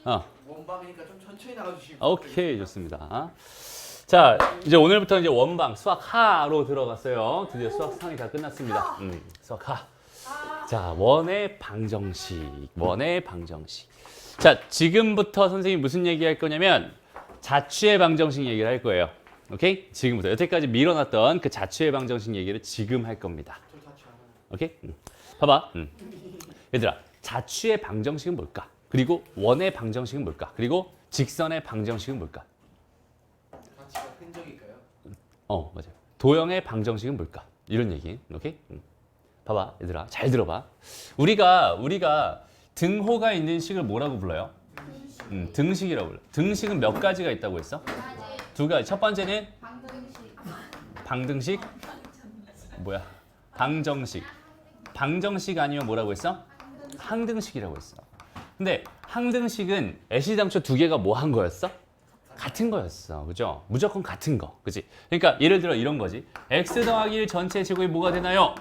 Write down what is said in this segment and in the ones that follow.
원방이니까 좀 천천히 나가주시면. 오케이, 좋습니다. 자, 이제 오늘부터 이제 원방 수학 하로 들어갔어요. 드디어 수학 상이 다 끝났습니다. 수학 하. 자, 원의 방정식. 자, 지금부터 선생님이 무슨 얘기 할 거냐면 자취의 방정식 얘기를 할 거예요. 오케이? 지금부터 여태까지 밀어놨던 그 자취의 방정식 얘기를 지금 할 겁니다. 저 자취 안 하는. 오케이? 봐봐. 얘들아, 자취의 방정식은 뭘까? 그리고 원의 방정식은 뭘까? 그리고 직선의 방정식은 뭘까? 자취가 흔적일까요? 맞아요. 도형의 방정식은 뭘까? 이런 얘기. 오케이? 봐봐, 얘들아, 잘 들어봐. 우리가 등호가 있는 식을 뭐라고 불러요? 등식이라고 불러. 등식은 몇 가지가 있다고 했어? 두 가지. 첫 번째는 방등식. 뭐야? 방정식. 방정식 아니면 뭐라고 했어? 항등식이라고 했어. 근데 항등식은 애시당초 두 개가 뭐 한 거였어? 같은 거였어. 그죠? 무조건 같은 거. 그지? 그러니까 예를 들어 이런 거지. x 더하기 1 전체 제곱이 뭐가 되나요?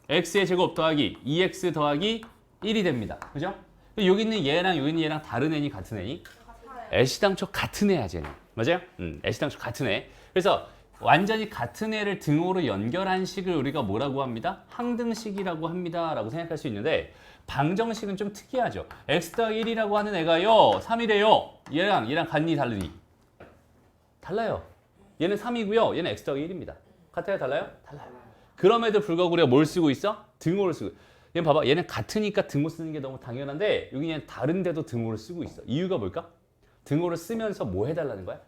x의 제곱 더하기 2x 더하기 1이 됩니다. 그죠? 여기 있는 얘랑 여기 있는 얘랑 다른 애니 같은 애니? 애시당초 같은 애야, 쟤는. 맞아요? 애시당초 같은 애. 그래서 완전히 같은 애를 등호로 연결한 식을 우리가 뭐라고 합니다? 항등식이라고 합니다. 라고 생각할 수 있는데 방정식은 좀 특이하죠. x 더하기 1이라고 하는 애가요. 3이래요. 얘랑 같니 다르니? 달라요. 얘는 3이고요. 얘는 x 더하기 1입니다. 같아요? 달라요? 달라요. 그럼에도 불구하고 우리가 뭘 쓰고 있어? 등호를 쓰고. 얘는 봐봐. 얘는 같으니까 등호 쓰는 게 너무 당연한데 여기는 다른데도 등호를 쓰고 있어. 이유가 뭘까? 등호를 쓰면서 뭐 해달라는 거야?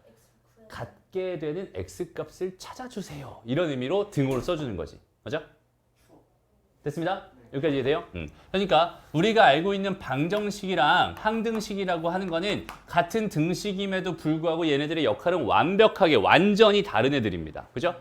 같게 되는 x값을 찾아주세요. 이런 의미로 등호를 써주는 거지. 맞아? 됐습니다? 여기까지 이해돼요? 그러니까 우리가 알고 있는 방정식이랑 항등식이라고 하는 거는 같은 등식임에도 불구하고 얘네들의 역할은 완벽하게 완전히 다른 애들입니다. 그죠?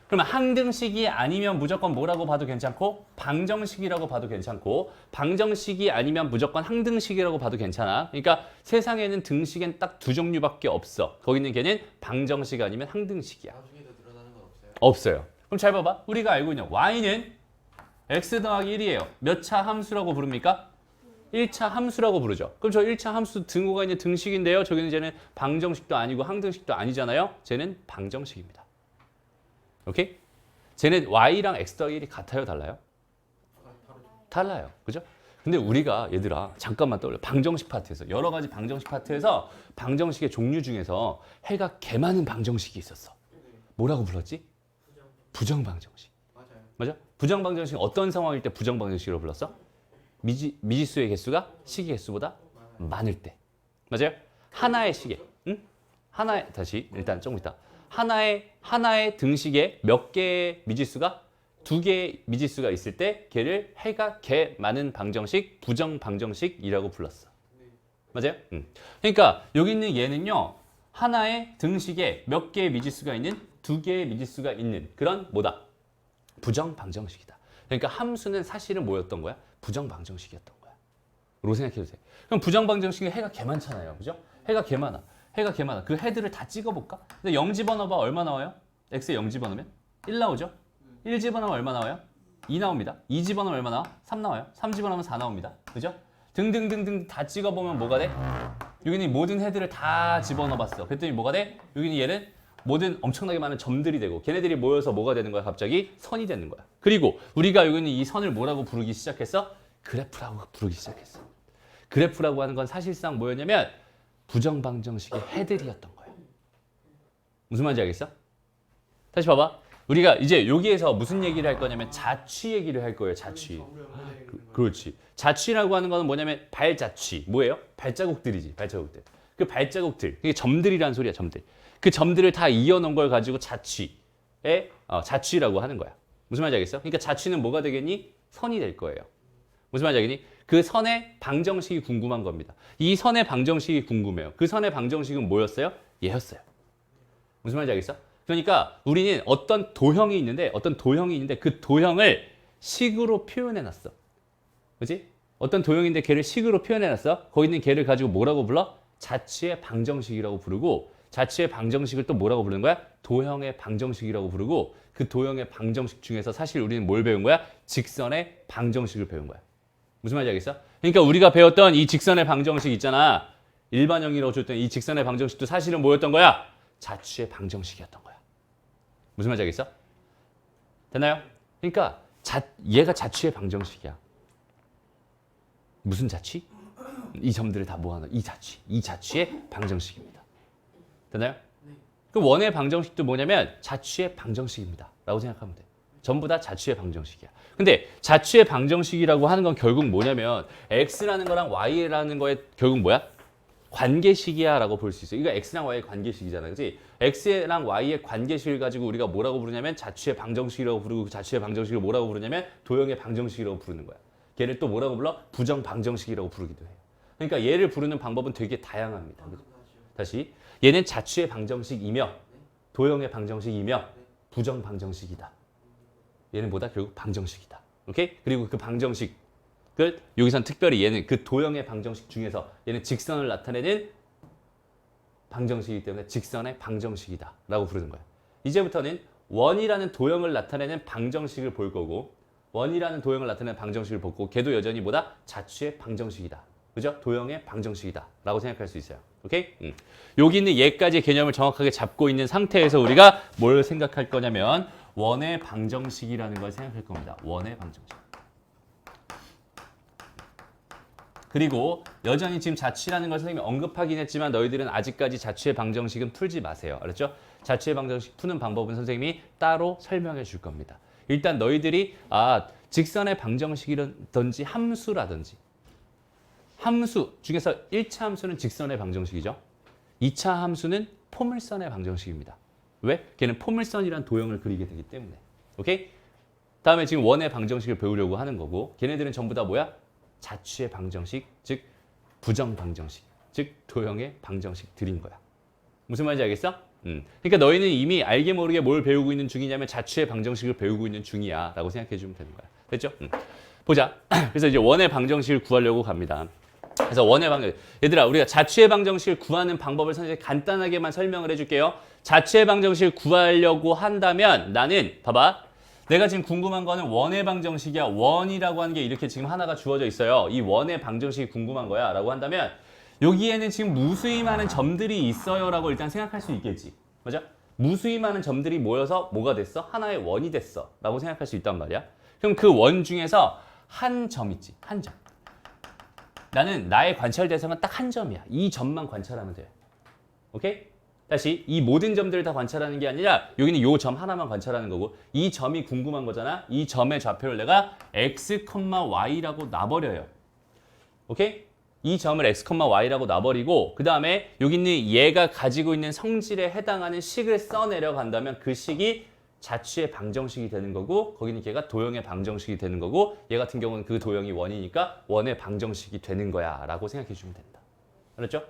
그러면 항등식이 아니면 무조건 뭐라고 봐도 괜찮고 방정식이라고 봐도 괜찮고 방정식이 아니면 무조건 항등식이라고 봐도 괜찮아. 그러니까 세상에는 등식엔 딱 두 종류밖에 없어. 거기 있는 걔는 방정식 아니면 항등식이야. 나중에 더 늘어나는 건 없어요? 없어요. 그럼 잘 봐봐. 우리가 알고 있는 y는 x 더하기 1이에요. 몇 차 함수라고 부릅니까? 1차 함수라고 부르죠. 그럼 저 1차 함수 등호가 있는 등식인데요. 저기는 쟤는 방정식도 아니고 항등식도 아니잖아요. 쟤는 방정식입니다. 오케이? 쟤는 y랑 x 더하기 1이 같아요? 달라요? 달라요. 그죠? 근데 우리가 얘들아 잠깐만 떠올려. 방정식 파트에서 여러 가지 방정식 파트에서 방정식의 종류 중에서 해가 개 많은 방정식이 있었어. 뭐라고 불렀지? 부정방정식. 맞아요. 맞아? 부정방정식 어떤 상황일 때 부정방정식으로 불렀어? 미지수의 개수가 식의 개수보다 많을 때. 맞아요? 하나의 식에, 하나의 다시 일단 조금 있다. 하나의 등식에 몇 개의 미지수가 두 개의 미지수가 있을 때 걔를 해가 개 많은 방정식, 부정방정식이라고 불렀어. 맞아요? 그러니까 여기 있는 얘는요. 하나의 등식에 몇 개의 미지수가 있는 두 개의 미지수가 있는 그런 뭐다? 부정방정식이다. 그러니까 함수는 사실은 뭐였던 거야? 부정방정식이었던 거야. 라고 생각해도 돼. 그럼 부정방정식에 해가 개 많잖아요. 그죠? 해가 개 많아. 그 해들을 다 찍어볼까? 근데 0 집어넣어봐 얼마 나와요? x에 0 집어넣으면 1 나오죠? 1 집어넣으면 얼마 나와요? 2 나옵니다. 2 집어넣으면 얼마 나와? 3 나와요. 3 집어넣으면 4 나옵니다. 그죠? 등등등등 다 찍어보면 뭐가 돼? 여기는 모든 해들을 다 집어넣어봤어. 그랬더니 뭐가 돼? 여기는 얘는 모든 엄청나게 많은 점들이 되고 걔네들이 모여서 뭐가 되는 거야? 갑자기 선이 되는 거야. 그리고 우리가 여기는 이 선을 뭐라고 부르기 시작했어? 그래프라고 부르기 시작했어. 그래프라고 하는 건 사실상 뭐였냐면 부정방정식의 해들이었던 거야. 무슨 말인지 알겠어? 다시 봐봐. 우리가 이제 여기에서 무슨 얘기를 할 거냐면 자취 얘기를 할 거예요. 자취. 그렇지. 자취라고 하는 거는 뭐냐면 발자취. 뭐예요? 발자국들이지. 발자국들. 그 발자국들. 그게 점들이라는 소리야. 점들. 그 점들을 다 이어놓은 걸 가지고 자취라고 하는 거야. 무슨 말인지 알겠어? 그러니까 자취는 뭐가 되겠니? 선이 될 거예요. 무슨 말인지 알겠니? 그 선의 방정식이 궁금한 겁니다. 이 선의 방정식이 궁금해요. 그 선의 방정식은 뭐였어요? 얘였어요. 무슨 말인지 알겠어? 그러니까 우리는 어떤 도형이 있는데 그 도형을 식으로 표현해놨어. 그렇지? 어떤 도형인데 걔를 식으로 표현해놨어. 거기 있는 걔를 가지고 뭐라고 불러? 자취의 방정식이라고 부르고 자취의 방정식을 또 뭐라고 부르는 거야? 도형의 방정식이라고 부르고 그 도형의 방정식 중에서 사실 우리는 뭘 배운 거야? 직선의 방정식을 배운 거야. 무슨 말인지 알겠어? 그러니까 우리가 배웠던 이 직선의 방정식 있잖아. 일반형이라고 줬던 이 직선의 방정식도 사실은 뭐였던 거야? 자취의 방정식이었던 거야. 무슨 말인지 알겠어? 됐나요? 그러니까 얘가 자취의 방정식이야. 무슨 자취? 이 점들을 다 모아놓은 이 자취의 방정식입니다. 됐나요? 그 원의 방정식도 뭐냐면 자취의 방정식입니다. 라고 생각하면 돼. 전부 다 자취의 방정식이야. 근데 자취의 방정식이라고 하는 건 결국 뭐냐면 x라는 거랑 y라는 거에 결국 뭐야? 관계식이야 라고 볼 수 있어. 이거 x랑 y의 관계식이잖아. 그치? x랑 y의 관계식을 가지고 우리가 뭐라고 부르냐면 자취의 방정식이라고 부르고 그 자취의 방정식을 뭐라고 부르냐면 도형의 방정식이라고 부르는 거야. 걔를 또 뭐라고 불러? 부정 방정식이라고 부르기도 해요. 그러니까 얘를 부르는 방법은 되게 다양합니다. 다시 얘는 자취의 방정식이며 도형의 방정식이며 부정 방정식이다. 얘는 뭐다? 결국 방정식이다. 오케이? 그리고 그 방정식을 여기선 특별히 얘는 그 도형의 방정식 중에서 얘는 직선을 나타내는 방정식이기 때문에 직선의 방정식이다 라고 부르는 거야. 이제부터는 원이라는 도형을 나타내는 방정식을 볼 거고 원이라는 도형을 나타내는 방정식을 보고 걔도 여전히 뭐다? 자취의 방정식이다. 그죠? 도형의 방정식이다 라고 생각할 수 있어요. 오케이? 여기 있는 얘까지 개념을 정확하게 잡고 있는 상태에서 우리가 뭘 생각할 거냐면 원의 방정식이라는 걸 생각할 겁니다. 원의 방정식. 그리고 여전히 지금 자취라는 걸 선생님이 언급하긴 했지만 너희들은 아직까지 자취의 방정식은 풀지 마세요. 알았죠? 자취의 방정식 푸는 방법은 선생님이 따로 설명해 줄 겁니다. 일단 너희들이 직선의 방정식이라든지 함수라든지 함수 중에서 1차 함수는 직선의 방정식이죠. 2차 함수는 포물선의 방정식입니다. 왜? 걔는 포물선이란 도형을 그리게 되기 때문에. 오케이? 다음에 지금 원의 방정식을 배우려고 하는 거고 걔네들은 전부 다 뭐야? 자취의 방정식, 즉 부정 방정식, 즉 도형의 방정식들인 거야. 무슨 말인지 알겠어? 그러니까 너희는 이미 알게 모르게 뭘 배우고 있는 중이냐면 자취의 방정식을 배우고 있는 중이야 라고 생각해 주면 되는 거야. 됐죠? 보자. 그래서 이제 원의 방정식을 구하려고 갑니다. 그래서 원의 방정식. 얘들아, 우리가 자취의 방정식을 구하는 방법을 선생님이 간단하게만 설명을 해줄게요. 자취의 방정식을 구하려고 한다면 나는 봐봐. 내가 지금 궁금한 거는 원의 방정식이야. 원이라고 하는 게 이렇게 지금 하나가 주어져 있어요. 이 원의 방정식이 궁금한 거야 라고 한다면 여기에는 지금 무수히 많은 점들이 있어요 라고 일단 생각할 수 있겠지. 맞아? 무수히 많은 점들이 모여서 뭐가 됐어? 하나의 원이 됐어 라고 생각할 수 있단 말이야. 그럼 그 원 중에서 한 점 있지. 한 점. 나는 나의 관찰 대상은 딱 한 점이야. 이 점만 관찰하면 돼. 오케이? 다시 이 모든 점들을 다 관찰하는 게 아니라 여기는 이 점 하나만 관찰하는 거고 이 점이 궁금한 거잖아. 이 점의 좌표를 내가 x, y라고 놔버려요. 오케이? 이 점을 x, y라고 놔버리고 그 다음에 여기 있는 얘가 가지고 있는 성질에 해당하는 식을 써 내려간다면 그 식이 자취의 방정식이 되는 거고 거기는 걔가 도형의 방정식이 되는 거고 얘 같은 경우는 그 도형이 원이니까 원의 방정식이 되는 거야 라고 생각해 주면 된다. 알았죠?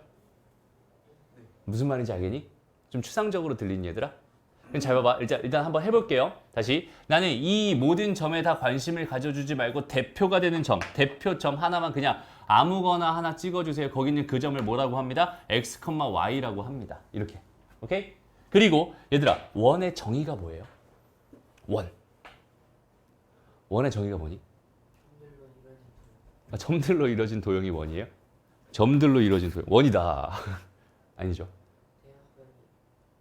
무슨 말인지 알겠니? 좀 추상적으로 들리니 얘들아? 그럼 잘 봐봐. 일단 한번 해볼게요. 다시. 나는 이 모든 점에 다 관심을 가져주지 말고 대표가 되는 점, 대표점 하나만 그냥 아무거나 하나 찍어주세요. 거기 있는 그 점을 뭐라고 합니다? x, y라고 합니다. 이렇게. 오케이? 그리고 얘들아, 원의 정의가 뭐예요? 원. 원의 정의가 뭐니? 점들로 이루어진 도형이 원이에요? 점들로 이루어진 도형. 원이다. 아니죠.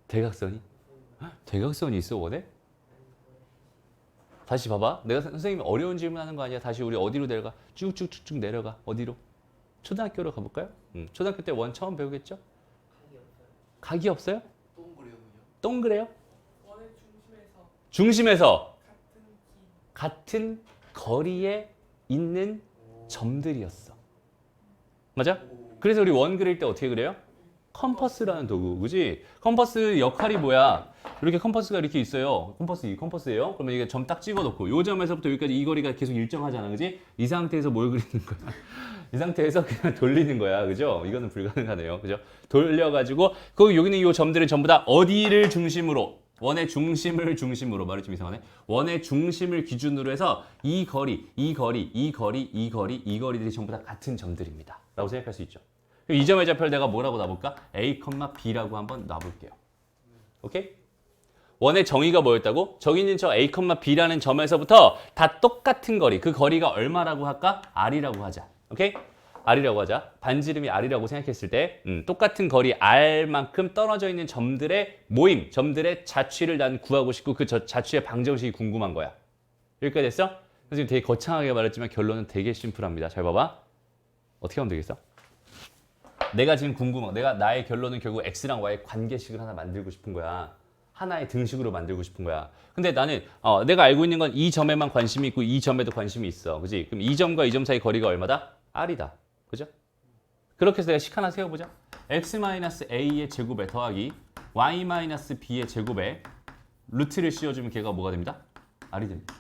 대각선이? 대각선이 있어 원에? 다시 봐봐. 내가 선생님이 어려운 질문하는 거 아니야. 다시 우리 어디로 내려가? 쭉쭉쭉쭉 내려가. 어디로? 초등학교로 가볼까요? 초등학교 때 원 처음 배우겠죠? 각이 없어요? 동그래요. 동그래요? 원의 중심에서 같은 거리에 있는 점들이었어. 맞아? 그래서 우리 원 그릴 때 어떻게 그래요? 컴퍼스라는 도구, 그지? 컴퍼스 역할이 뭐야? 이렇게 컴퍼스가 이렇게 있어요. 이 컴퍼스예요. 그러면 이게 점 딱 찍어놓고 이 점에서부터 여기까지 이 거리가 계속 일정하잖아, 그지? 이 상태에서 뭘 그리는 거야? 이 상태에서 그냥 돌리는 거야, 그죠? 이거는 불가능하네요, 그죠? 돌려가지고 그 여기는 이 점들은 전부 다 어디를 중심으로? 원의 중심을 중심으로 말이 좀 이상하네. 원의 중심을 기준으로 해서 이 거리들이 전부 다 같은 점들입니다. 라고 생각할 수 있죠. 이 점의 좌표를 내가 뭐라고 놔볼까? A, B라고 한번 놔볼게요. 오케이? 원의 정의가 뭐였다고? 저기 있는 저 A, B라는 점에서부터 다 똑같은 거리. 그 거리가 얼마라고 할까? R이라고 하자. 오케이? R이라고 하자. 반지름이 R이라고 생각했을 때 똑같은 거리 R만큼 떨어져 있는 점들의 모임, 점들의 자취를 난 구하고 싶고 그 자취의 방정식이 궁금한 거야. 여기까지 됐어? 선생님 되게 거창하게 말했지만 결론은 되게 심플합니다. 잘 봐봐. 어떻게 하면 되겠어? 내가 지금 궁금한 내가 나의 결론은 결국 X랑 Y의 관계식을 하나 만들고 싶은 거야. 하나의 등식으로 만들고 싶은 거야. 근데 나는 내가 알고 있는 건 이 점에만 관심이 있고 이 점에도 관심이 있어. 그지? 그럼 이 점과 이 점 사이 거리가 얼마다? R이다. 그죠? 그렇게 해서 내가 식 하나 세워보자. X-A의 제곱에 더하기 Y-B의 제곱에 루트를 씌워주면 걔가 뭐가 됩니다? R이 됩니다.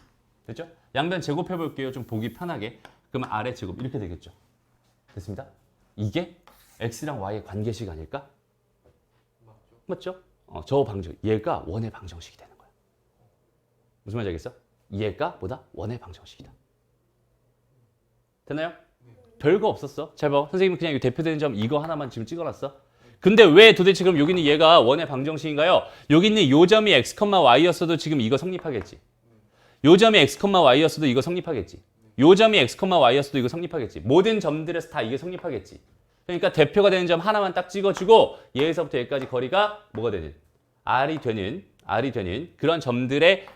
됐죠? 양변 제곱해 볼게요. 좀 보기 편하게. 그러면 R의 제곱 이렇게 되겠죠. 됐습니다. 이게 X랑 Y의 관계식 아닐까? 맞죠? 저 방정, 얘가 원의 방정식이 되는 거야. 무슨 말인지 알겠어? 얘가 뭐다? 원의 방정식이다. 됐나요? 별거 없었어. 잘 봐. 선생님은 그냥 대표되는 점 이거 하나만 지금 찍어놨어. 근데 왜 도대체 그럼 여기 있는 얘가 원의 방정식인가요? 여기 있는 요 점이 x, y였어도 지금 이거 성립하겠지. 요 점이 x, y였어도 이거 성립하겠지. 요 점이 x, y였어도 이거 성립하겠지. 모든 점들에서 다 이게 성립하겠지. 그러니까 대표가 되는 점 하나만 딱 찍어주고 얘에서부터 여기까지 거리가 뭐가 되는? R이 되는 그런 점들의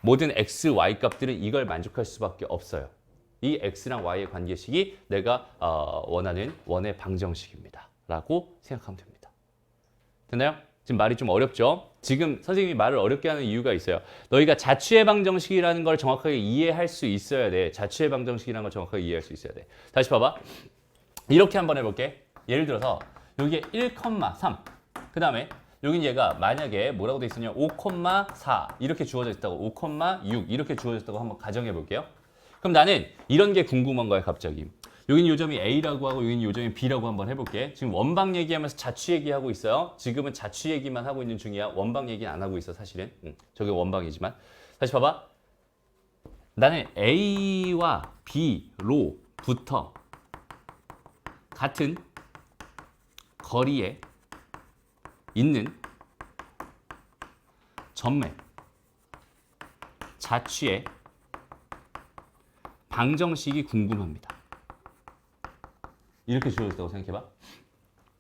모든 x, y 값들은 이걸 만족할 수밖에 없어요. 이 x랑 y의 관계식이 내가 원하는 원의 방정식입니다. 라고 생각하면 됩니다. 됐나요? 지금 말이 좀 어렵죠? 지금 선생님이 말을 어렵게 하는 이유가 있어요. 너희가 자취의 방정식이라는 걸 정확하게 이해할 수 있어야 돼. 자취의 방정식이라는 걸 정확하게 이해할 수 있어야 돼. 다시 봐봐. 이렇게 한번 해볼게. 예를 들어서 여기에 1,3 그 다음에 여긴 얘가 만약에 뭐라고 돼 있었냐 5,4 이렇게 주어져 있다고 5,6 이렇게 주어졌다고 한번 가정해 볼게요. 그럼 나는 이런 게 궁금한 거야 갑자기. 여긴 요점이 A라고 하고 여긴 요점이 B라고 한번 해볼게. 지금 원방 얘기하면서 자취 얘기하고 있어요. 지금은 자취 얘기만 하고 있는 중이야. 원방 얘기는 안 하고 있어 사실은. 저게 원방이지만. 다시 봐봐. 나는 A와 B로부터 같은 거리에 있는 점의 자취의 방정식이 궁금합니다. 이렇게 주어졌다고 생각해봐.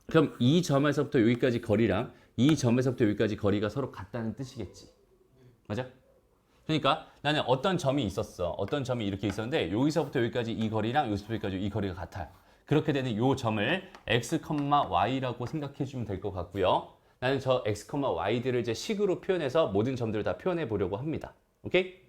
그럼 이 점에서부터 여기까지 거리랑 이 점에서부터 여기까지 거리가 서로 같다는 뜻이겠지. 맞아? 그러니까 나는 어떤 점이 있었어. 어떤 점이 이렇게 있었는데 여기서부터 여기까지 이 거리랑 여기서부터 여기까지 이 거리가 같아요. 그렇게 되는 이 점을 x, y라고 생각해 주면 될 것 같고요. 나는 저 x, y들을 이제 식으로 표현해서 모든 점들을 다 표현해 보려고 합니다. 오케이?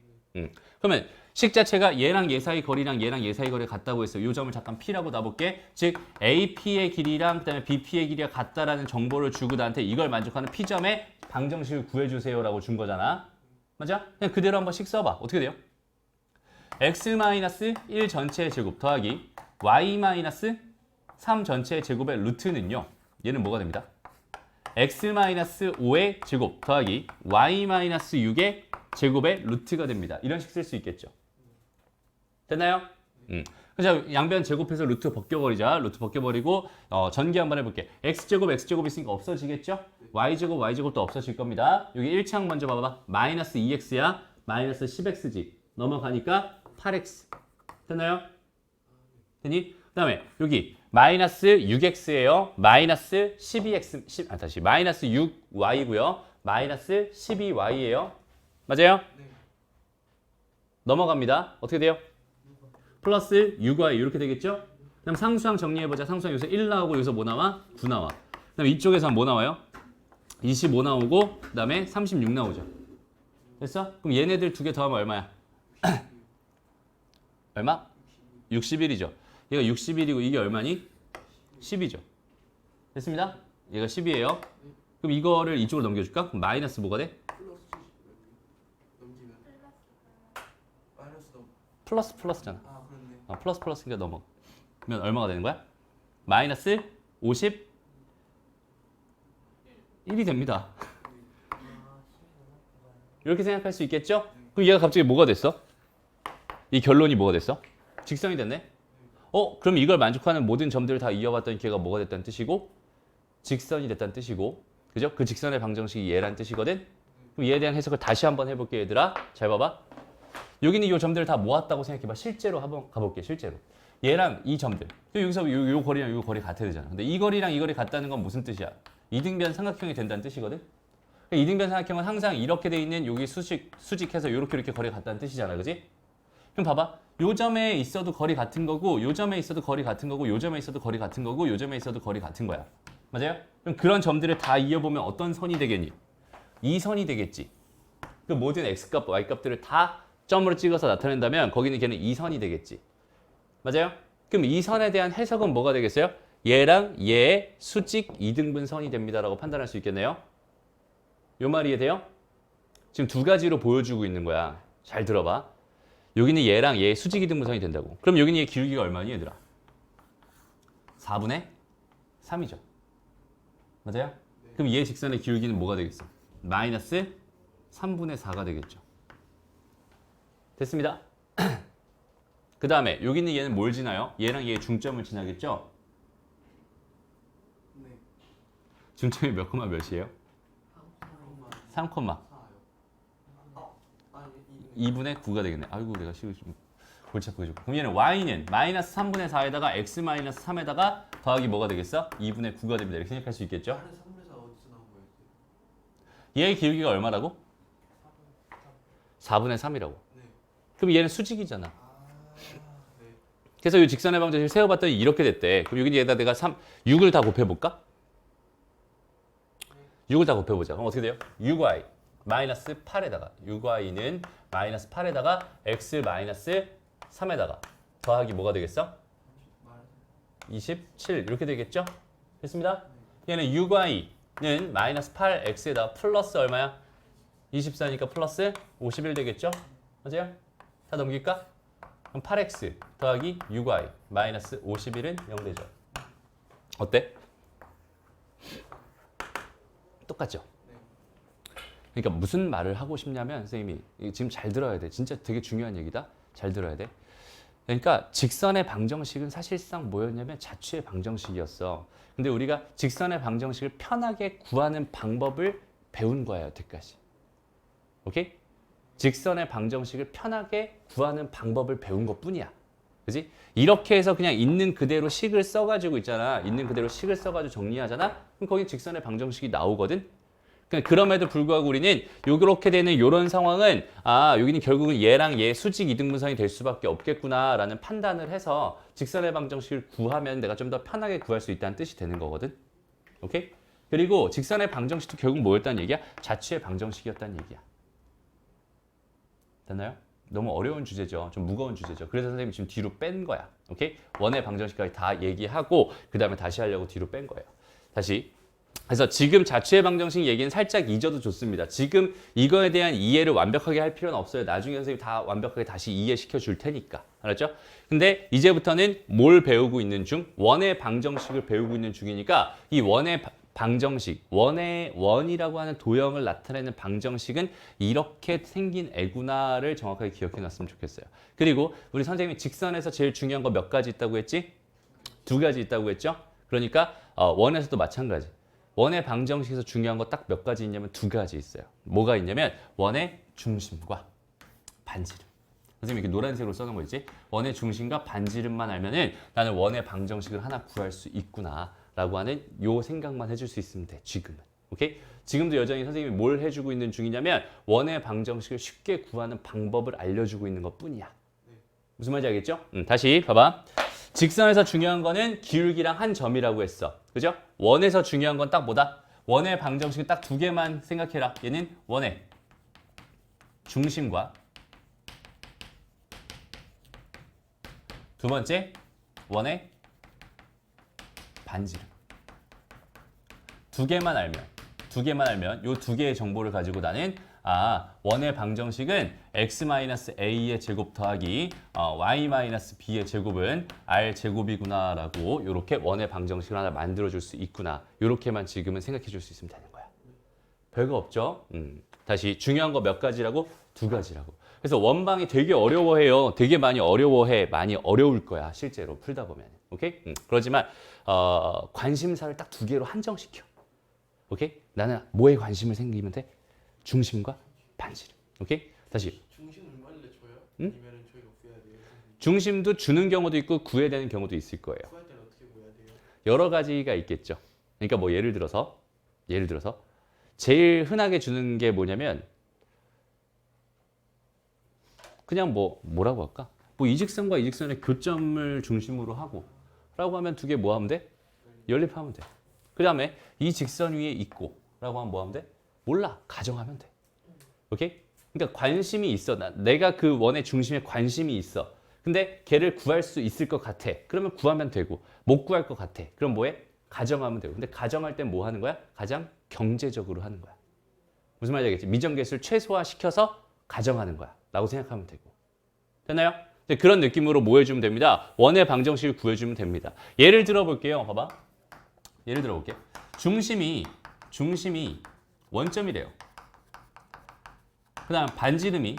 그러면 식 자체가 얘랑 얘 사이 거리랑 얘랑 얘 사이 거리가 같다고 했어요. 이 점을 잠깐 P라고 놔볼게. 즉 AP의 길이랑 그다음에 BP의 길이가 같다라는 정보를 주고 나한테 이걸 만족하는 P점의 방정식을 구해주세요라고 준 거잖아. 맞아? 그냥 그대로 한번 식 써봐. 어떻게 돼요? x-1 전체의 제곱 더하기 y-3 전체의 제곱의 루트는요. 얘는 뭐가 됩니다? x-5의 제곱 더하기 y-6의 제곱의 루트가 됩니다. 이런 식 쓸 수 있겠죠. 됐나요? 그래서 양변 제곱해서 루트 벗겨버리자. 루트 벗겨버리고 전개 한번 해볼게. x제곱 x제곱 있으니까 없어지겠죠? y제곱 y제곱도 없어질 겁니다. 여기 1창 먼저 봐봐. 마이너스 2x야. 마이너스 10x지. 넘어가니까 8x. 됐나요? 됐니? 그 다음에 여기 마이너스 6x예요. 마이너스 12x, 다시 마이너스 6y고요. 마이너스 12y예요. 맞아요? 네. 넘어갑니다. 어떻게 돼요? 플러스 6y 이렇게 되겠죠? 그럼 상수항 정리해보자. 상수항 여기서 1 나오고 여기서 뭐 나와? 9 나와. 그 다음에 이쪽에서 뭐 나와요? 25 나오고 그 다음에 36 나오죠. 됐어? 그럼 얘네들 두 개 더하면 얼마야? 얼마? 61이죠. 얘가 61이고 이게 얼마니? 10이죠. 됐습니다? 얘가 10이에요. 그럼 이거를 이쪽으로 넘겨줄까? 그럼 마이너스 뭐가 돼? 넘기면 마이너스 넘. 플러스잖아. 아 그렇네. 플러스니까 넘어. 그러면 얼마가 되는 거야? 마이너스 51이 됩니다. 이렇게 생각할 수 있겠죠? 그럼 얘가 갑자기 뭐가 됐어? 이 결론이 뭐가 됐어? 직선이 됐네? 그럼 이걸 만족하는 모든 점들을 다 이어봤더니 걔가 뭐가 됐다는 뜻이고 직선이 됐다는 뜻이고 그죠? 그 직선의 방정식이 얘란 뜻이거든? 그럼 얘에 대한 해석을 다시 한번 해볼게 얘들아. 잘 봐봐. 여기는 이 점들을 다 모았다고 생각해봐. 실제로 한번 가볼게. 실제로. 얘랑 이 점들. 여기서 요 거리랑 요 거리 같아야 되잖아. 근데 이 거리랑 이 거리 같다는 건 무슨 뜻이야? 이등변 삼각형이 된다는 뜻이거든. 그러니까 이등변 삼각형은 항상 이렇게 돼 있는 여기 수직해서 이렇게 거리가 같다는 뜻이잖아, 그지? 그럼 봐봐. 요 점에 있어도 거리 같은 거고, 요 점에 있어도 거리 같은 거고, 요 점에 있어도 거리 같은 거고, 요 점에 있어도 거리 같은 거야. 맞아요? 그럼 그런 점들을 다 이어보면 어떤 선이 되겠니? 이 선이 되겠지. 그 모든 x값, y값들을 다 점으로 찍어서 나타낸다면 거기는 걔는 이 선이 되겠지. 맞아요? 그럼 이 선에 대한 해석은 뭐가 되겠어요? 얘랑 얘의 수직 이등분선이 됩니다라고 판단할 수 있겠네요. 요 말 이해돼요? 지금 두 가지로 보여주고 있는 거야. 잘 들어봐. 여기는 얘랑 얘의 수직 이등분선이 된다고. 그럼 여기는 얘 기울기가 얼마니 얘들아? 4분의 3이죠. 맞아요? 그럼 얘 직선의 기울기는 뭐가 되겠어? 마이너스 3분의 4가 되겠죠. 됐습니다. 그 다음에 여기 있는 얘는 뭘 지나요? 얘랑 얘의 중점을 지나겠죠? 네. 중점이 몇 콤마 몇이에요? 3 콤마 2분의 9가 되겠네. 아이고 내가 식을 좀 골치 아프게 줬고. 그럼 얘는 y는 마이너스 3분의 4에다가 x 마이너스 3에다가 더하기 뭐가 되겠어? 2분의 9가 됩니다. 이렇게 생각할 수 있겠죠? 다른 3분의 4 어디서 나온 거예요? 얘의 기울기가 얼마라고? 4분의 3이라고. 네. 그럼 얘는 수직이잖아. 네. 그래서 이 직선의 방정식을 세워봤더니 이렇게 됐대. 그럼 여기 얘다 내가 6을 다 곱해볼까? 6을 다 곱해보자. 그럼 어떻게 돼요? 6y 마이너스 8에다가 6y는 마이너스 8에다가 x 마이너스 3에다가 더하기 뭐가 되겠어? 27 이렇게 되겠죠? 됐습니다. 얘는 6y는 마이너스 8x에다가 플러스 얼마야? 24니까 플러스 51 되겠죠? 맞아요? 다 넘길까? 그럼 8x 더하기 6y 마이너스 51은 0 되죠. 어때? 똑같죠? 그러니까 무슨 말을 하고 싶냐면 선생님이 지금 잘 들어야 돼. 진짜 되게 중요한 얘기다. 잘 들어야 돼. 그러니까 직선의 방정식은 사실상 뭐였냐면 자취의 방정식이었어. 근데 우리가 직선의 방정식을 편하게 구하는 방법을 배운 거야, 여태까지. 오케이? 직선의 방정식을 편하게 구하는 방법을 배운 것뿐이야. 그지? 이렇게 해서 그냥 있는 그대로 식을 써가지고 있잖아. 있는 그대로 식을 써가지고 정리하잖아. 그럼 거기 직선의 방정식이 나오거든. 그럼에도 불구하고 우리는 이렇게 되는 이런 상황은 여기는 결국은 얘랑 얘 수직 이등분선이 될 수밖에 없겠구나라는 판단을 해서 직선의 방정식을 구하면 내가 좀 더 편하게 구할 수 있다는 뜻이 되는 거거든. 오케이? 그리고 직선의 방정식도 결국 뭐였다는 얘기야? 자취의 방정식이었다는 얘기야. 됐나요? 너무 어려운 주제죠. 좀 무거운 주제죠. 그래서 선생님이 지금 뒤로 뺀 거야. 오케이? 원의 방정식까지 다 얘기하고 그 다음에 다시 하려고 뒤로 뺀 거예요. 다시. 그래서 지금 자취의 방정식 얘기는 살짝 잊어도 좋습니다. 지금 이거에 대한 이해를 완벽하게 할 필요는 없어요. 나중에 선생님이 다 완벽하게 다시 이해시켜 줄 테니까. 알았죠? 근데 이제부터는 뭘 배우고 있는 중? 원의 방정식을 배우고 있는 중이니까 이 원의 방정식, 원이라고 하는 도형을 나타내는 방정식은 이렇게 생긴 애구나를 정확하게 기억해 놨으면 좋겠어요. 그리고 우리 선생님이 직선에서 제일 중요한 거 몇 가지 있다고 했지? 2가지 있다고 했죠? 그러니까 원에서도 마찬가지. 원의 방정식에서 중요한 거 딱 몇 가지 있냐면 2가지 있어요. 뭐가 있냐면 원의 중심과 반지름. 선생님이 이렇게 노란색으로 써놓은 거 있지? 원의 중심과 반지름만 알면은 나는 원의 방정식을 하나 구할 수 있구나 라고 하는 요 생각만 해줄 수 있으면 돼. 지금은. 오케이? 지금도 여전히 선생님이 뭘 해주고 있는 중이냐면 원의 방정식을 쉽게 구하는 방법을 알려주고 있는 것 뿐이야. 무슨 말인지 알겠죠? 다시 봐봐. 직선에서 중요한 거는 기울기랑 한 점이라고 했어. 그죠? 원에서 중요한 건 딱 뭐다? 원의 방정식은 딱 2개만 생각해라. 얘는 원의 중심과 두 번째 원의 반지름. 2개만 알면 요 2개의 정보를 가지고 나는 원의 방정식은 x-a의 제곱 더하기 y-b의 제곱은 r 제곱이구나 라고 이렇게 원의 방정식을 하나 만들어줄 수 있구나. 이렇게만 지금은 생각해 줄 수 있으면 되는 거야. 별거 없죠? 다시 중요한 거 몇 가지라고? 2가지라고. 그래서 원방이 되게 어려워해요. 되게 많이 어려워해. 많이 어려울 거야. 실제로 풀다 보면. 오케이? 그렇지만 관심사를 딱 2개로 한정시켜. 오케이? 나는 뭐에 관심을 생기면 돼? 중심과 반지름. 오케이? 다시. 중심 얼마를 줘요? 응? 아니면 저희가 구해야 돼요? 중심도 주는 경우도 있고 구해야 되는 경우도 있을 거예요. 구할 때는 어떻게 구해야 돼요? 여러 가지가 있겠죠. 그러니까 뭐 예를 들어서 제일 흔하게 주는 게 뭐냐면 그냥 뭐라고 할까? 뭐 이직선과 이직선의 교점을 중심으로 하고 라고 하면 두 개 뭐 하면 돼? 연립하면 돼. 그 다음에 이 직선 위에 있고 라고 하면 뭐 하면 돼? 몰라. 가정하면 돼. 오케이? 그러니까 관심이 있어. 내가 그 원의 중심에 관심이 있어. 근데 걔를 구할 수 있을 것 같아. 그러면 구하면 되고 못 구할 것 같아. 그럼 뭐해? 가정하면 되고. 근데 가정할 땐 뭐 하는 거야? 가장 경제적으로 하는 거야. 무슨 말인지 알겠지? 미정계수를 최소화시켜서 가정하는 거야. 라고 생각하면 되고. 됐나요? 그런 느낌으로 뭐 해주면 됩니다. 원의 방정식을 구해주면 됩니다. 예를 들어 볼게요. 봐봐. 예를 들어 볼게. 중심이 원점이래요. 그 다음 반지름이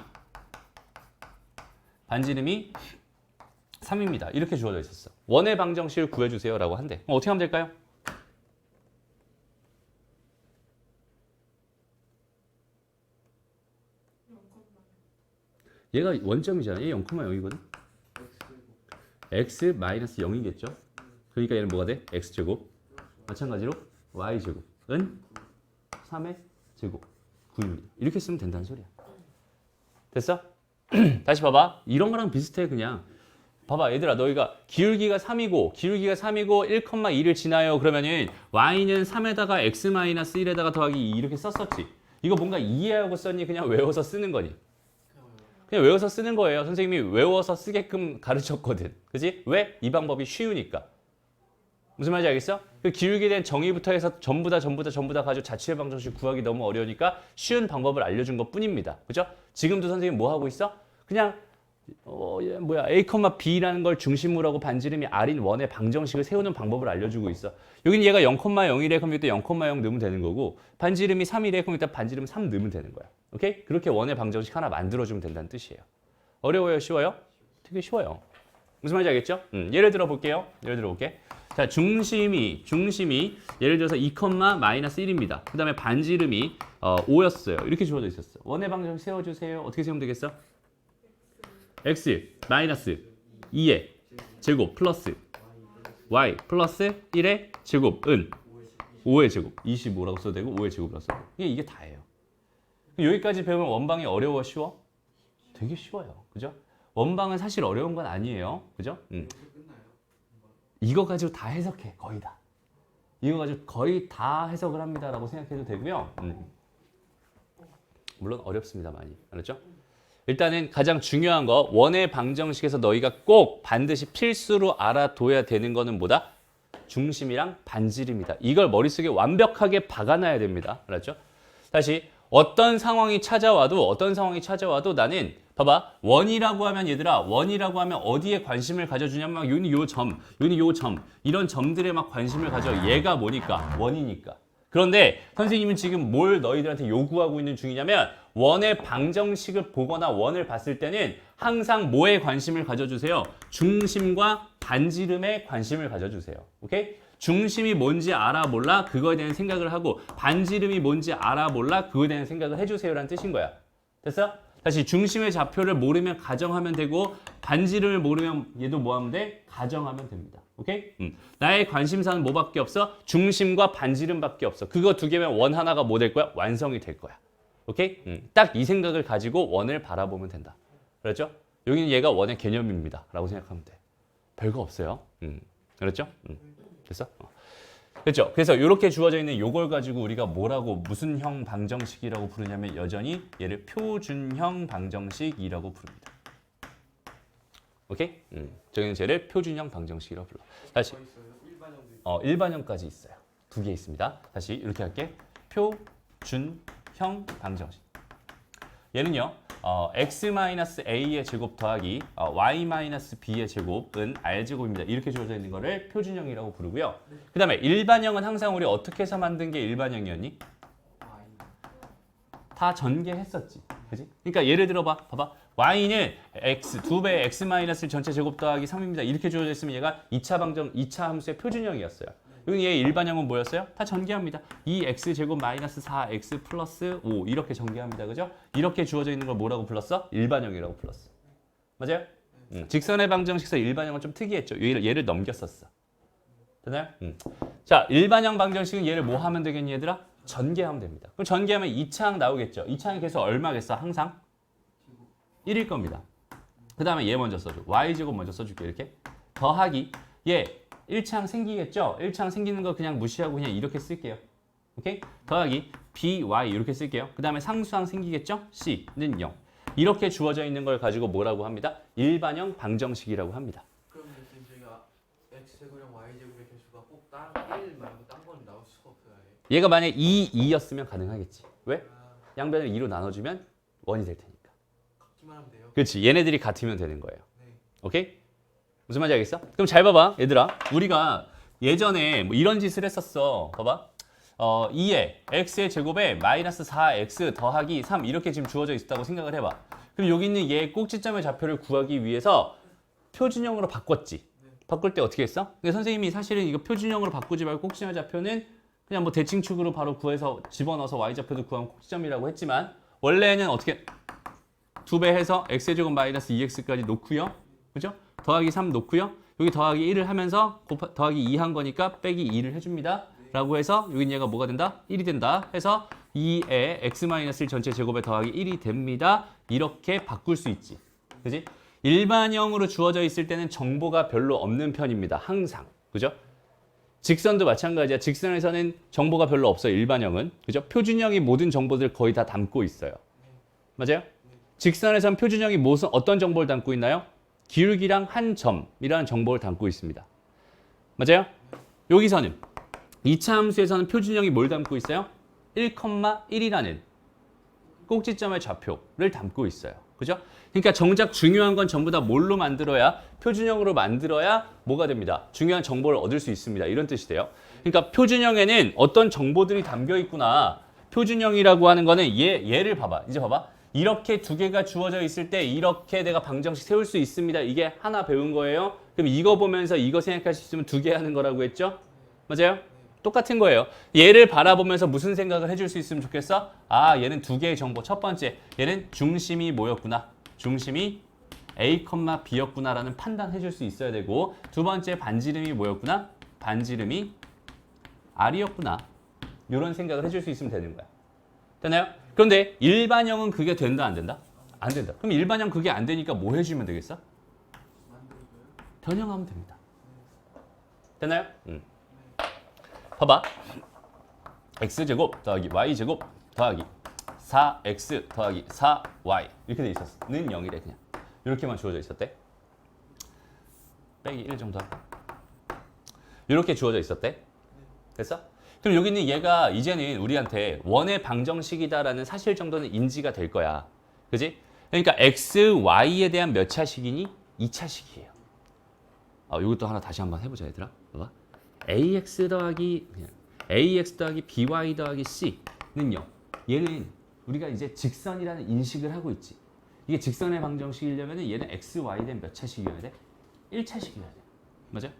3입니다. 이렇게 주어져 있었어. 원의 방정식을 구해주세요 라고 한대. 그럼 어떻게 하면 될까요? 얘가 원점이잖아. 얘 0,0이거든. x 마이너스 0이겠죠. 그러니까 얘는 뭐가 돼? x제곱. 마찬가지로 y제곱은 3의 제곱 9입니다. 이렇게 쓰면 된다는 소리야. 됐어? 다시 봐봐. 이런 거랑 비슷해 그냥. 봐봐 얘들아 너희가 기울기가 3이고 1,2를 지나요. 그러면은 y는 3에다가 x-1에다가 더하기 2 이렇게 썼었지. 이거 뭔가 이해하고 썼니? 그냥 외워서 쓰는 거니? 그냥 외워서 쓰는 거예요. 선생님이 외워서 쓰게끔 가르쳤거든. 그지? 왜? 이 방법이 쉬우니까. 무슨 말인지 알겠어? 그 기울기에 대한 정의부터 해서 전부 다 가지고 자취의 방정식 구하기 너무 어려우니까 쉬운 방법을 알려준 것 뿐입니다. 그죠? 지금도 선생님 뭐 하고 있어? 그냥 A, B라는 걸 중심으로 하고 반지름이 R인 원의 방정식을 세우는 방법을 알려주고 있어. 여기는 얘가 0,0이래. 그럼 이때 0,0 넣으면 되는 거고 반지름이 3이래. 그럼 이때 반지름 3 넣으면 되는 거야. 오케이? 그렇게 원의 방정식 하나 만들어주면 된다는 뜻이에요. 어려워요? 쉬워요? 되게 쉬워요. 무슨 말인지 알겠죠? 예를 들어 볼게요. 자, 중심이 예를 들어서 2,-1입니다. 그 다음에 반지름이 5였어요. 이렇게 주어져 있었어. 원의 방정식 세워주세요. 어떻게 세우면 되겠어? x 마이너스 2의 제곱 플러스 y 플러스 1의 제곱은 5의 제곱 25라고 써도 되고 5의 제곱이라고 써도 되고 이게 다예요. 여기까지 배우면 원방이 어려워 쉬워? 되게 쉬워요. 그죠? 원방은 사실 어려운 건 아니에요. 그죠? 이거 가지고 다 해석해. 거의 다. 이거 가지고 거의 다 해석을 합니다라고 생각해도 되고요. 물론 어렵습니다. 많이. 알았죠? 일단은 가장 중요한 거 원의 방정식에서 너희가 꼭 반드시 필수로 알아둬야 되는 거는 뭐다? 중심이랑 반지름이다. 이걸 머릿속에 완벽하게 박아놔야 됩니다. 알았죠? 다시 어떤 상황이 찾아와도 나는 봐봐. 원이라고 하면 얘들아 원이라고 하면 어디에 관심을 가져주냐면 요니 요 점 이런 점들에 막 관심을 가져. 얘가 뭐니까? 원이니까. 그런데 선생님은 지금 뭘 너희들한테 요구하고 있는 중이냐면 원의 방정식을 보거나 원을 봤을 때는 항상 뭐에 관심을 가져주세요? 중심과 반지름에 관심을 가져주세요. 오케이? 중심이 뭔지 알아 몰라? 그거에 대한 생각을 하고 반지름이 뭔지 알아 몰라? 그거에 대한 생각을 해주세요라는 뜻인 거야. 됐어? 다시 중심의 좌표를 모르면 가정하면 되고 반지름을 모르면 얘도 뭐 하면 돼? 가정하면 됩니다. 오케이? 나의 관심사는 뭐밖에 없어? 중심과 반지름밖에 없어. 그거 두 개면 원 하나가 뭐 될 거야? 완성이 될 거야. 오케이? 딱 이 생각을 가지고 원을 바라보면 된다. 그렇죠? 여기는 얘가 원의 개념입니다. 라고 생각하면 돼. 별거 없어요. 그렇죠? 됐어? 그렇죠? 그래서 이렇게 주어져 있는 요걸 가지고 우리가 뭐라고 무슨 형 방정식이라고 부르냐면 여전히 얘를 표준형 방정식이라고 부릅니다. 오케이? 저기는 쟤를 표준형 방정식이라고 불러. 다시 일반형까지 있어요. 두 개 있습니다. 다시 이렇게 할게. 표준형 방정식. 얘는요. x-a의 제곱 더하기 y-b의 제곱은 r제곱입니다. 이렇게 주어져 있는 거를 표준형이라고 부르고요. 그 다음에 일반형은 항상 우리 어떻게 해서 만든 게 일반형이었니? 다 전개했었지. 그지? 그러니까 예를 들어 봐봐. y는 x, 2배의 x- 전체 제곱 더하기 3입니다. 이렇게 주어져 있으면 얘가 2차 함수의 표준형이었어요. 여기 얘 일반형은 뭐였어요? 다 전개합니다. 2x제곱 마이너스 4x 플러스 5 이렇게 전개합니다. 그죠? 이렇게 주어져 있는 걸 뭐라고 불렀어? 일반형이라고 불렀어. 맞아요? 직선의 방정식에서 일반형은 좀 특이했죠. 얘를 넘겼었어. 되나요? 자, 일반형 방정식은 얘를 뭐 하면 되겠니 얘들아? 전개하면 됩니다. 그럼 전개하면 2차항 나오겠죠. 2차항이 계속 얼마겠어? 항상 1일 겁니다. 그 다음에 얘 먼저 써줘. y제곱 먼저 써줄게. 이렇게 더하기 얘 1차항 생기겠죠? 1차항 생기는 거 그냥 무시하고 그냥 이렇게 쓸게요. 오케이? 더하기 by 이렇게 쓸게요. 그 다음에 상수항 생기겠죠? c는 0. 이렇게 주어져 있는 걸 가지고 뭐라고 합니다? 일반형 방정식이라고 합니다. 그럼 지금 저희가 x제곱이랑 y제곱의 개수가 꼭 딱 1 말고 딴 건 나올 수가 없어요. 아예. 얘가 만약에 2였으면 가능하겠지. 왜? 아, 양변을 2로 나눠주면 1이 될 테니까. 같기만 하면 돼요. 그렇지. 얘네들이 같으면 되는 거예요. 네. 오케이? 무슨 말인지 알겠어? 그럼 잘 봐봐. 얘들아. 우리가 예전에 뭐 이런 짓을 했었어. 봐봐. 2에 x의 제곱에 마이너스 4x 더하기 3 이렇게 지금 주어져 있다고 생각을 해봐. 그럼 여기 있는 얘의 꼭지점의 좌표를 구하기 위해서 표준형으로 바꿨지. 바꿀 때 어떻게 했어? 근데 선생님이 사실은 이거 표준형으로 바꾸지 말고 꼭지점의 좌표는 그냥 뭐 대칭축으로 바로 구해서 집어넣어서 y좌표도 구하면 꼭지점이라고 했지만 원래는 어떻게 2배 해서 x제곱 마이너스 2x까지 놓고요. 그죠? 더하기 3 놓고요. 여기 더하기 1을 하면서 더하기 2 한 거니까 빼기 2를 해줍니다. 라고 해서 여기 얘가 뭐가 된다? 1이 된다. 해서 2에 x-1 전체 제곱에 더하기 1이 됩니다. 이렇게 바꿀 수 있지. 그지? 일반형으로 주어져 있을 때는 정보가 별로 없는 편입니다. 항상. 그죠? 직선도 마찬가지야. 직선에서는 정보가 별로 없어요. 일반형은. 그죠? 표준형이 모든 정보들 거의 다 담고 있어요. 맞아요? 직선에선 표준형이 어떤 정보를 담고 있나요? 기울기랑 한 점이라는 정보를 담고 있습니다. 맞아요? 여기서는 2차 함수에서는 표준형이 뭘 담고 있어요? 1,1이라는 꼭지점의 좌표를 담고 있어요. 그죠? 그러니까 정작 중요한 건 전부 다 뭘로 만들어야 표준형으로 만들어야 뭐가 됩니다. 중요한 정보를 얻을 수 있습니다. 이런 뜻이 돼요. 그러니까 표준형에는 어떤 정보들이 담겨 있구나. 표준형이라고 하는 거는 얘를 봐봐. 이제 봐봐. 이렇게 두 개가 주어져 있을 때 이렇게 내가 방정식 세울 수 있습니다. 이게 하나 배운 거예요. 그럼 이거 보면서 이거 생각할 수 있으면 두 개 하는 거라고 했죠? 맞아요? 똑같은 거예요. 얘를 바라보면서 무슨 생각을 해줄 수 있으면 좋겠어? 아, 얘는 두 개의 정보. 첫 번째, 얘는 중심이 뭐였구나. 중심이 A, B였구나라는 판단해줄 수 있어야 되고 두 번째, 반지름이 뭐였구나. 반지름이 R이었구나. 이런 생각을 해줄 수 있으면 되는 거야. 되나요? 그런데 일반형은 그게 된다, 안 된다? 안 된다. 그럼 일반형 그게 안 되니까 뭐 해주면 되겠어? 변형하면 됩니다. 되나요? 봐봐. x제곱 더하기 y제곱 더하기 4x 더하기 4y 이렇게 돼 있었어. 는 0이래 그냥. 이렇게만 주어져 있었대. 빼기 1 정도 할까? 이렇게 주어져 있었대. 됐어? 그럼 여기 있는 얘가 이제는 우리한테 원의 방정식이다라는 사실 정도는 인지가 될 거야. 그지? 그러니까 x, y에 대한 몇 차식이니? 2차식이에요. 이것도 하나 다시 한번 해보자 얘들아. 봐봐. ax 더하기 by 더하기 c는 0. 얘는 우리가 이제 직선이라는 인식을 하고 있지. 이게 직선의 방정식이려면 얘는 x, y 된 몇 차식이어야 돼? 1차식이어야 돼. 맞아?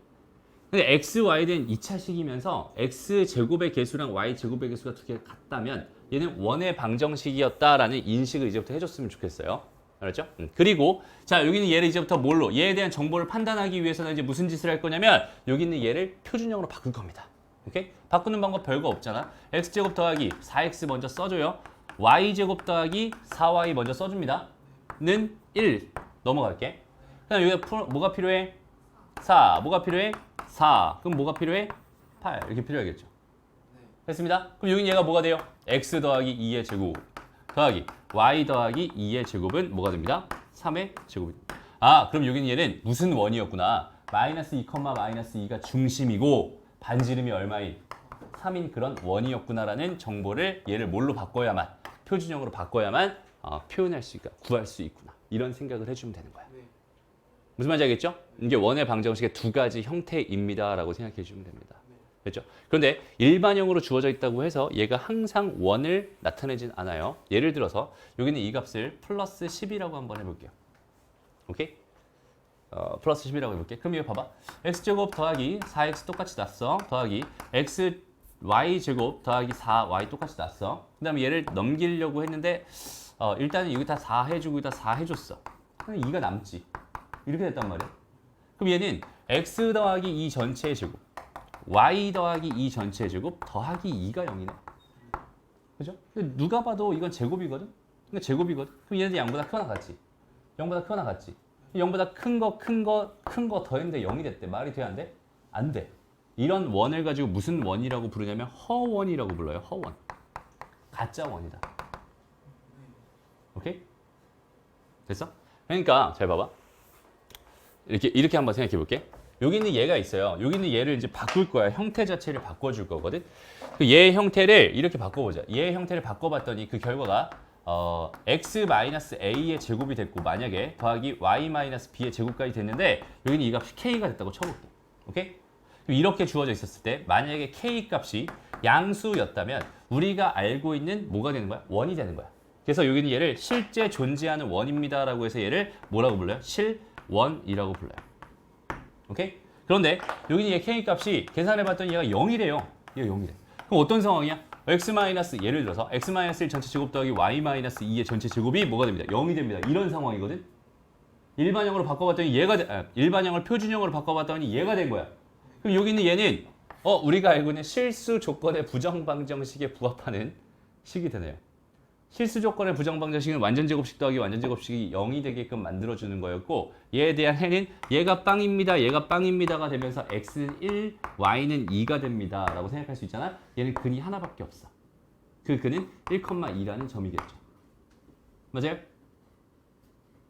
근데 x, y 된 2차식이면서 x 제곱의 개수랑 y 제곱의 개수가 두 개가 같다면 얘는 원의 방정식이었다라는 인식을 이제부터 해줬으면 좋겠어요. 알았죠? 그리고 자 여기는 얘를 이제부터 뭘로? 얘에 대한 정보를 판단하기 위해서는 이제 무슨 짓을 할 거냐면 여기 있는 얘를 표준형으로 바꿀 겁니다. 오케이? 바꾸는 방법 별거 없잖아. x제곱 더하기 4x 먼저 써줘요. y제곱 더하기 4y 먼저 써줍니다. 는 1 넘어갈게. 그다음 여기다 뭐가 필요해? 4. 뭐가 필요해? 4. 그럼 뭐가 필요해? 8. 이렇게 필요하겠죠. 됐습니다. 그럼 여기 얘가 뭐가 돼요? x 더하기 2의 제곱 더하기 y 더하기 2의 제곱은 뭐가 됩니다? 3의 제곱이 됩니다. 그럼 여기는 얘는 무슨 원이었구나. 마이너스 2, 마이너스 2가 중심이고 반지름이 얼마인? 3인 그런 원이었구나라는 정보를 얘를 뭘로 바꿔야만 표준형으로 바꿔야만 표현할 수 있고 구할 수 있구나. 이런 생각을 해주면 되는 거야. 무슨 말인지 알겠죠? 이게 원의 방정식의 두 가지 형태입니다라고 생각해 주면 됩니다. 됐죠? 그런데 일반형으로 주어져 있다고 해서 얘가 항상 원을 나타내진 않아요. 예를 들어서 여기는 이 값을 플러스 10이라고 한번 해볼게요. 오케이? 플러스 10이라고 해볼게. 그럼 이거 봐봐. x제곱 더하기 4x 똑같이 났어. 더하기 x y제곱 더하기 4y 똑같이 났어. 그 다음에 얘를 넘기려고 했는데 일단은 여기다 4 해주고 여기다 4 해줬어. 그럼 2가 남지. 이렇게 됐단 말이야. 그럼 얘는 x 더하기 2 전체의 제곱, y 더하기 2 전체의 제곱 더하기 2가 0이네. 그죠? 근데 누가 봐도 이건 제곱이거든? 이건 제곱이거든? 그럼 얘네들 0보다 크거나 같지? 0보다 크거나 같지? 0보다 큰 거 더했는데 0이 됐대. 말이 돼, 안 돼? 안 돼. 이런 원을 가지고 무슨 원이라고 부르냐면 허원이라고 불러요. 허원. 가짜 원이다. 오케이? 됐어? 그러니까 잘 봐봐. 이렇게 한번 생각해 볼게. 여기 있는 얘가 있어요. 여기 있는 얘를 이제 바꿀 거야. 형태 자체를 바꿔줄 거거든. 그 얘의 형태를 이렇게 바꿔보자. 얘의 형태를 바꿔봤더니 그 결과가 x-a의 제곱이 됐고 만약에 더하기 y-b의 제곱까지 됐는데 여기는 이 값이 k가 됐다고 쳐볼게. 오케이? 그럼 이렇게 주어져 있었을 때 만약에 k 값이 양수였다면 우리가 알고 있는 뭐가 되는 거야? 원이 되는 거야. 그래서 여기는 얘를 실제 존재하는 원입니다라고 해서 얘를 뭐라고 불러요? 실원이라고 불러요. 오케이? 그런데 여기는 얘 k 값이 계산해봤더니 얘가 0이래요. 얘가 0이래. 그럼 어떤 상황이야? 예를 들어서 x-1 전체 제곱 더하기 y-2의 전체 제곱이 뭐가 됩니다? 0이 됩니다. 이런 상황이거든. 일반형으로 바꿔봤더니 일반형을 표준형으로 바꿔봤더니 얘가 된 거야. 그럼 여기 있는 얘는 우리가 알고 있는 실수 조건의 부정방정식에 부합하는 식이 되네요. 실수 조건의 부정방정식은 완전 제곱식 더하기 완전 제곱식이 0이 되게끔 만들어주는 거였고 얘에 대한 해는 얘가 빵입니다. 얘가 빵입니다가 되면서 x는 1, y는 2가 됩니다. 라고 생각할 수 있잖아. 얘는 근이 하나밖에 없어. 그 근은 1,2라는 점이겠죠. 맞아요?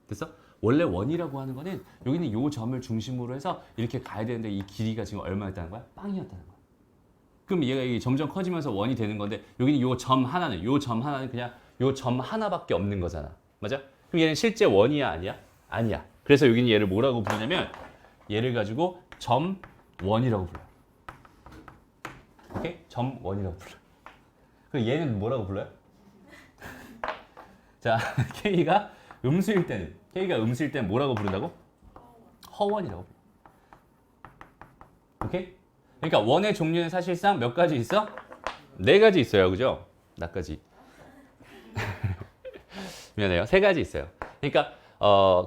됐어? 원래 원이라고 하는 거는 여기는 요 점을 중심으로 해서 이렇게 가야 되는데 이 길이가 지금 얼마였다는 거야? 빵이었다는 거야. 그럼 얘가 이게 점점 커지면서 원이 되는 건데 여기는 요 점 하나는 그냥 요 점 하나밖에 없는 거잖아. 맞아? 그럼 얘는 실제 원이야 아니야? 아니야. 그래서 여기는 얘를 뭐라고 부르냐면 얘를 가지고 점 원이라고 불러요. 오케이? 점 원이라고 불러. 그럼 얘는 뭐라고 불러요? 자, K가 음수일 때는 뭐라고 부른다고? 허원이라고 불러. 오케이? 그러니까 원의 종류는 사실상 몇 가지 있어? 4가지 있어요. 그죠? 나까지. 미안해요. 3가지 있어요. 그러니까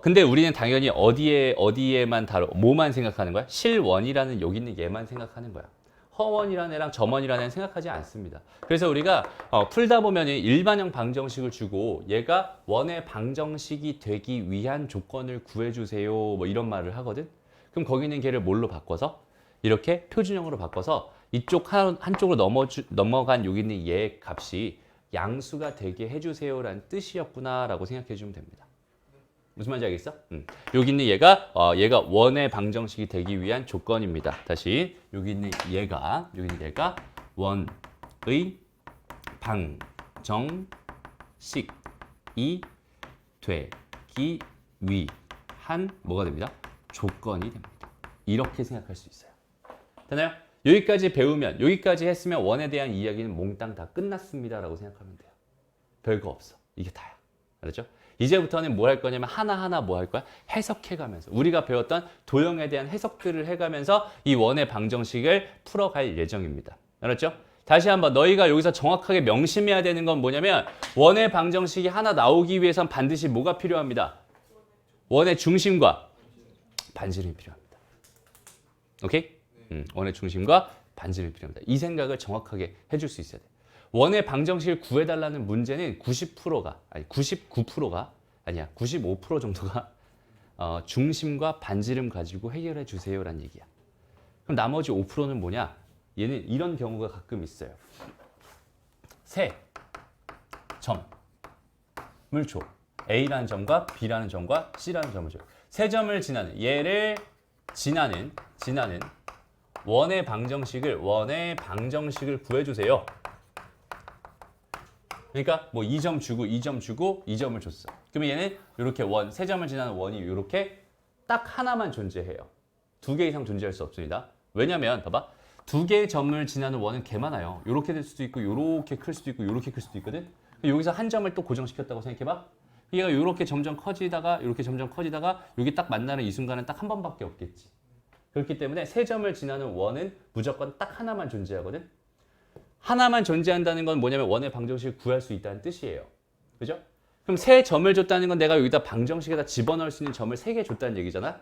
근데 우리는 당연히 어디에만 뭐만 생각하는 거야? 실원이라는 여기 있는 얘만 생각하는 거야. 허원이라는 애랑 점원이라는 애는 생각하지 않습니다. 그래서 우리가 풀다 보면 일반형 방정식을 주고 얘가 원의 방정식이 되기 위한 조건을 구해주세요. 뭐 이런 말을 하거든. 그럼 거기 있는 걔를 뭘로 바꿔서? 이렇게 표준형으로 바꿔서 이쪽 한쪽으로 넘어간 여기 있는 얘 값이 양수가 되게 해주세요라는 뜻이었구나라고 생각해 주면 됩니다. 무슨 말인지 알겠어? 여기 있는 얘가 원의 방정식이 되기 위한 조건입니다. 다시 여기 있는 얘가 원의 방정식이 되기 위한 뭐가 됩니다? 조건이 됩니다. 이렇게 생각할 수 있어요. 되나요? 여기까지 배우면, 여기까지 했으면 원에 대한 이야기는 몽땅 다 끝났습니다라고 생각하면 돼요. 별거 없어. 이게 다야. 알았죠? 이제부터는 뭐 할 거냐면 하나하나 뭐 할 거야? 해석해가면서 우리가 배웠던 도형에 대한 해석들을 해가면서 이 원의 방정식을 풀어갈 예정입니다. 알았죠? 다시 한번 너희가 여기서 정확하게 명심해야 되는 건 뭐냐면 원의 방정식이 하나 나오기 위해선 반드시 뭐가 필요합니다. 원의 중심과 반지름이 필요합니다. 오케이? 원의 중심과 반지름이 필요합니다. 이 생각을 정확하게 해줄 수 있어야 돼. 원의 방정식을 구해달라는 문제는 90%가 아니 99%가 아니야 95% 정도가 중심과 반지름 가지고 해결해 주세요라는 얘기야. 그럼 나머지 5%는 뭐냐? 얘는 이런 경우가 가끔 있어요. 세 점을 줘. A라는 점과 B라는 점과 C라는 점을 줘. 세 점을 지나는 얘를 지나는 원의 방정식을 구해주세요. 그러니까 뭐 2점 주고 2점 주고 2점을 줬어. 그러면 얘는 이렇게 세 점을 지나는 원이 이렇게 딱 하나만 존재해요. 2개 이상 존재할 수 없습니다. 왜냐면 봐봐. 2개의 점을 지나는 원은 개 많아요. 이렇게 될 수도 있고 이렇게 클 수도 있고 이렇게 클 수도 있거든. 여기서 한 점을 또 고정시켰다고 생각해봐. 얘가 이렇게 점점 커지다가 여기 딱 만나는 이 순간은 딱 한 번밖에 없겠지. 그렇기 때문에 세 점을 지나는 원은 무조건 딱 하나만 존재하거든. 하나만 존재한다는 건 뭐냐면 원의 방정식을 구할 수 있다는 뜻이에요. 그죠? 그럼 세 점을 줬다는 건 내가 여기다 방정식에다 집어넣을 수 있는 점을 3개 줬다는 얘기잖아.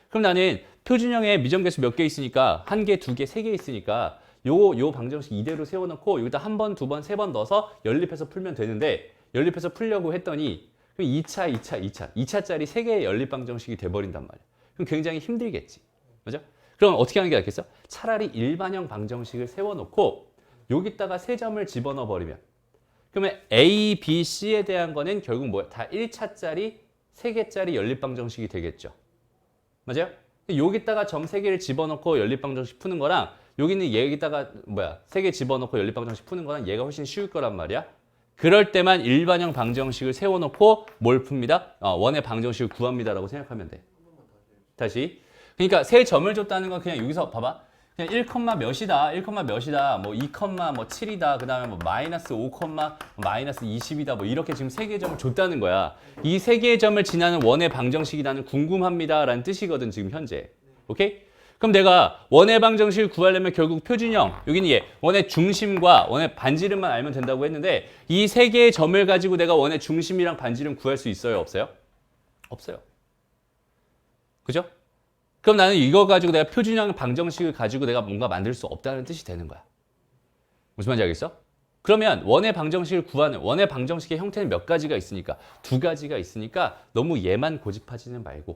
그럼 나는 표준형에 미정계수 몇 개 있으니까 1개, 2개, 3개 있으니까 요 방정식 이대로 세워놓고 여기다 한 번, 두 번, 세 번 넣어서 연립해서 풀면 되는데 연립해서 풀려고 했더니 그럼 2차짜리 3개의 연립 방정식이 돼버린단 말이야. 그럼 굉장히 힘들겠지. 그죠? 그럼 어떻게 하는 게 낫겠어? 차라리 일반형 방정식을 세워놓고 여기다가 3점을 집어넣어 버리면 그러면 A, B, C에 대한 거는 결국 뭐야? 다 1차짜리 3개짜리 연립 방정식이 되겠죠. 맞아요? 여기다가 점 3개를 집어넣고 연립 방정식 푸는 거랑 여기는 얘기다가 3개 집어넣고 연립 방정식 푸는 거랑 얘가 훨씬 쉬울 거란 말이야. 그럴 때만 일반형 방정식을 세워놓고 뭘 풉니다? 원의 방정식을 구합니다라고 생각하면 돼. 다시. 그러니까 세 점을 줬다는 건 그냥 여기서 봐봐. 그냥 1, 몇이다, 1, 몇이다, 뭐 2, 뭐 7이다, 그 다음에 뭐 마이너스 5, 마이너스 20이다, 뭐 이렇게 지금 3개의 점을 줬다는 거야. 이 3개의 점을 지나는 원의 방정식이 나는 궁금합니다 라는 뜻이거든, 지금 현재. 오케이? 그럼 내가 원의 방정식을 구하려면 결국 표준형, 여기는 원의 중심과 원의 반지름만 알면 된다고 했는데 이 3개의 점을 가지고 내가 원의 중심이랑 반지름 구할 수 있어요, 없어요? 없어요. 그죠? 그럼 나는 이거 가지고 내가 표준형 방정식을 가지고 내가 뭔가 만들 수 없다는 뜻이 되는 거야. 무슨 말인지 알겠어? 그러면 원의 방정식을 구하는 원의 방정식의 형태는 몇 가지가 있으니까 2가지가 있으니까 너무 얘만 고집하지는 말고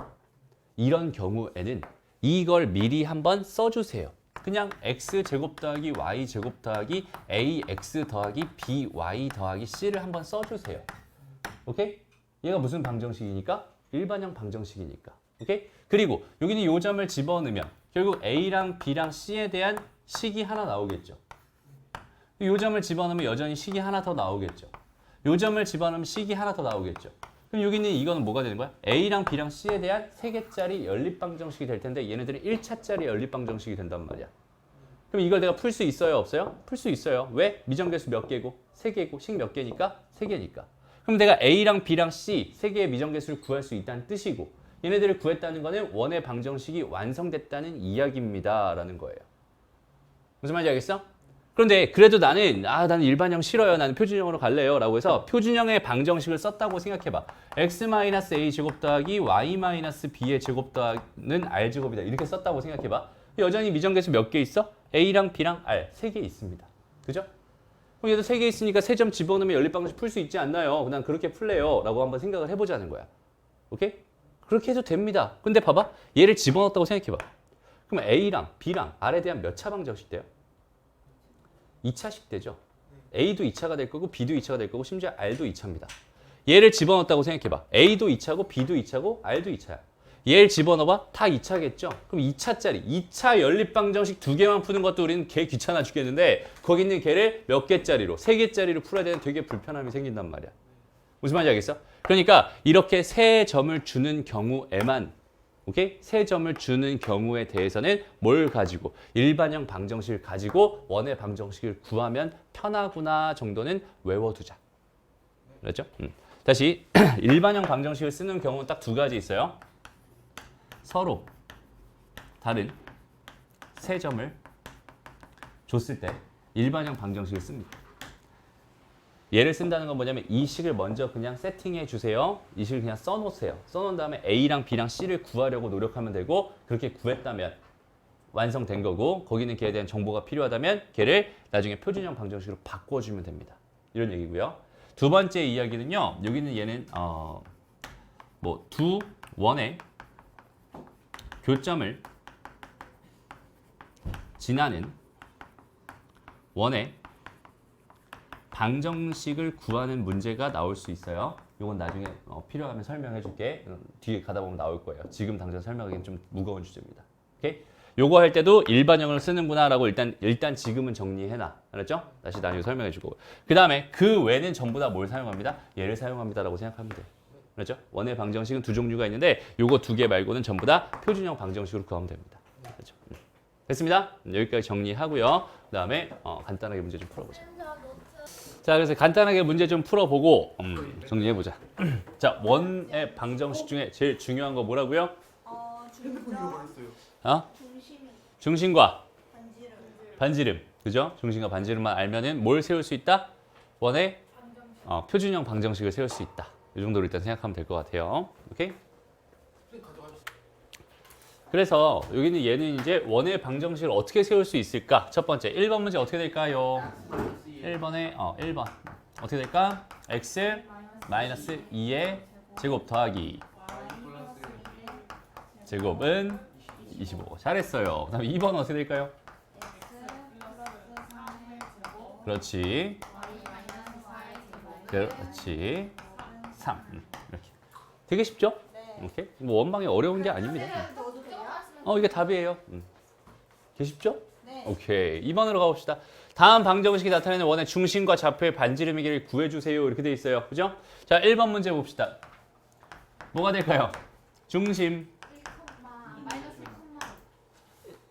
이런 경우에는 이걸 미리 한번 써주세요. 그냥 x제곱 더하기 y제곱 더하기 ax 더하기 by 더하기 c를 한번 써주세요. 오케이? 얘가 무슨 방정식이니까? 일반형 방정식이니까. 오케이? 그리고 여기는 요 점을 집어넣으면 결국 A랑 B랑 C에 대한 식이 하나 나오겠죠. 요 점을 집어넣으면 여전히 식이 하나 더 나오겠죠. 요 점을 집어넣으면 식이 하나 더 나오겠죠. 그럼 여기는 이거는 뭐가 되는 거야? A랑 B랑 C에 대한 3개짜리 연립방정식이 될 텐데 얘네들은 1차짜리 연립방정식이 된단 말이야. 그럼 이걸 내가 풀 수 있어요? 없어요? 풀 수 있어요. 왜? 미정계수 몇 개고? 3개고 식 몇 개니까? 3개니까. 그럼 내가 A랑 B랑 C 3개의 미정계수를 구할 수 있다는 뜻이고 얘네들을 구했다는 거는 원의 방정식이 완성됐다는 이야기입니다 라는 거예요. 무슨 말인지 알겠어? 그런데 그래도 나는 일반형 싫어요. 나는 표준형으로 갈래요 라고 해서 표준형의 방정식을 썼다고 생각해봐. x-a 제곱 더하기 y-b의 제곱 더하기는 r 제곱이다. 이렇게 썼다고 생각해봐. 여전히 미정계수 몇 개 있어? a랑 b랑 r 3개 있습니다. 그죠? 그럼 얘도 3개 있으니까 3점 집어넣으면 연립방정식 풀 수 있지 않나요? 난 그렇게 풀래요 라고 한번 생각을 해보자는 거야. 오케이? 그렇게 해도 됩니다. 근데 봐봐. 얘를 집어넣었다고 생각해봐. 그럼 A랑 B랑 R에 대한 몇 차 방정식 돼요? 2차식 되죠. A도 2차가 될 거고 B도 2차가 될 거고 심지어 R도 2차입니다. 얘를 집어넣었다고 생각해봐. A도 2차고 B도 2차고 R도 2차야. 얘를 집어넣어봐. 다 2차겠죠. 그럼 2차짜리 2차 연립방정식 2개만 푸는 것도 우리는 개 귀찮아 죽겠는데 거기 있는 개를 몇 개짜리로 3개짜리로 풀어야 되는 되게 불편함이 생긴단 말이야. 무슨 말인지 알겠어? 그러니까 이렇게 3점을 주는 경우에만 오케이? 3점을 주는 경우에 대해서는 뭘 가지고 일반형 방정식을 가지고 원의 방정식을 구하면 편하구나 정도는 외워두자. 그렇죠? 다시 일반형 방정식을 쓰는 경우는 딱 2가지 있어요. 서로 다른 3점을 줬을 때 일반형 방정식을 씁니다. 얘를 쓴다는 건 뭐냐면 이 식을 먼저 그냥 세팅해 주세요. 이 식을 그냥 써놓으세요. 써놓은 다음에 A랑 B랑 C를 구하려고 노력하면 되고 그렇게 구했다면 완성된 거고 거기는 걔에 대한 정보가 필요하다면 걔를 나중에 표준형 방정식으로 바꿔주면 됩니다. 이런 얘기고요. 두 번째 이야기는요. 여기는 얘는 두 원의 교점을 지나는 원의 방정식을 구하는 문제가 나올 수 있어요. 이건 나중에 필요하면 설명해 줄게. 뒤에 가다 보면 나올 거예요. 지금 당장 설명하기는 좀 무거운 주제입니다. 오케이? 요거 할 때도 일반형을 쓰는구나라고 일단 지금은 정리해놔. 알았죠? 다시 나중에 설명해 주고. 그 다음에 그 외는 전부 다 뭘 사용합니다? 얘를 사용합니다라고 생각하면 돼. 그렇죠? 원의 방정식은 2종류가 있는데 요거 2개 말고는 전부 다 표준형 방정식으로 구하면 됩니다. 그렇죠? 됐습니다. 여기까지 정리하고요. 그 다음에 간단하게 문제 좀 풀어보자. 자, 그래서 간단하게 문제 좀 풀어보고 정리해보자. 자, 원의 방정식 중에 제일 중요한 거 뭐라고요? 중심과 반지름. 그죠? 중심과 반지름만 알면은 뭘 세울 수 있다? 원의 표준형 방정식을 세울 수 있다. 이 정도로 일단 생각하면 될 것 같아요. 오케이? 선생님 가져가주세요. 그래서 여기는 얘는 이제 원의 방정식을 어떻게 세울 수 있을까? 첫 번째 1번 문제 어떻게 될까요? 1번에 1번 어떻게 될까? x 마이너스 2의 제곱 더하기 제곱은 25. 잘했어요. 그다음에 2번 어떻게 될까요? 그렇지. 그렇지. 3. 이렇게. 되게 쉽죠? 오케이. 뭐 원방이 어려운 게 아닙니다. 이게 답이에요. 되게 쉽죠? 오케이. 2번으로 가봅시다. 다음 방정식이 나타내는 원의 중심과 좌표의 반지름의 길이를 구해주세요. 이렇게 돼 있어요. 그죠? 자, 1번 문제 봅시다. 뭐가 될까요? 중심.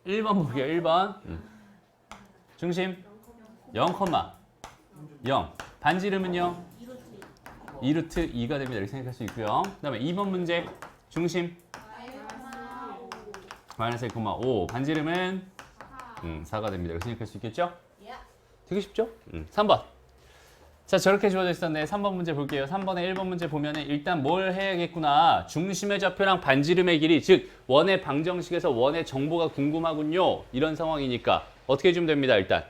1번 볼게요. 1번. 중심 0,0. 반지름은요? 2루트 2가 됩니다. 이렇게 생각할 수 있고요. 그 다음에 2번 문제. 중심 마이너스 1,5. 반지름은 4가 됩니다. 이렇게 생각할 수 있겠죠? 되게 쉽죠? 3번. 자, 저렇게 주어져 있었네. 3번 문제 볼게요. 3번에 1번 문제 보면은 일단 뭘 해야겠구나. 중심의 좌표랑 반지름의 길이, 즉 원의 방정식에서 원의 정보가 궁금하군요. 이런 상황이니까 어떻게 해주면 됩니다. 일단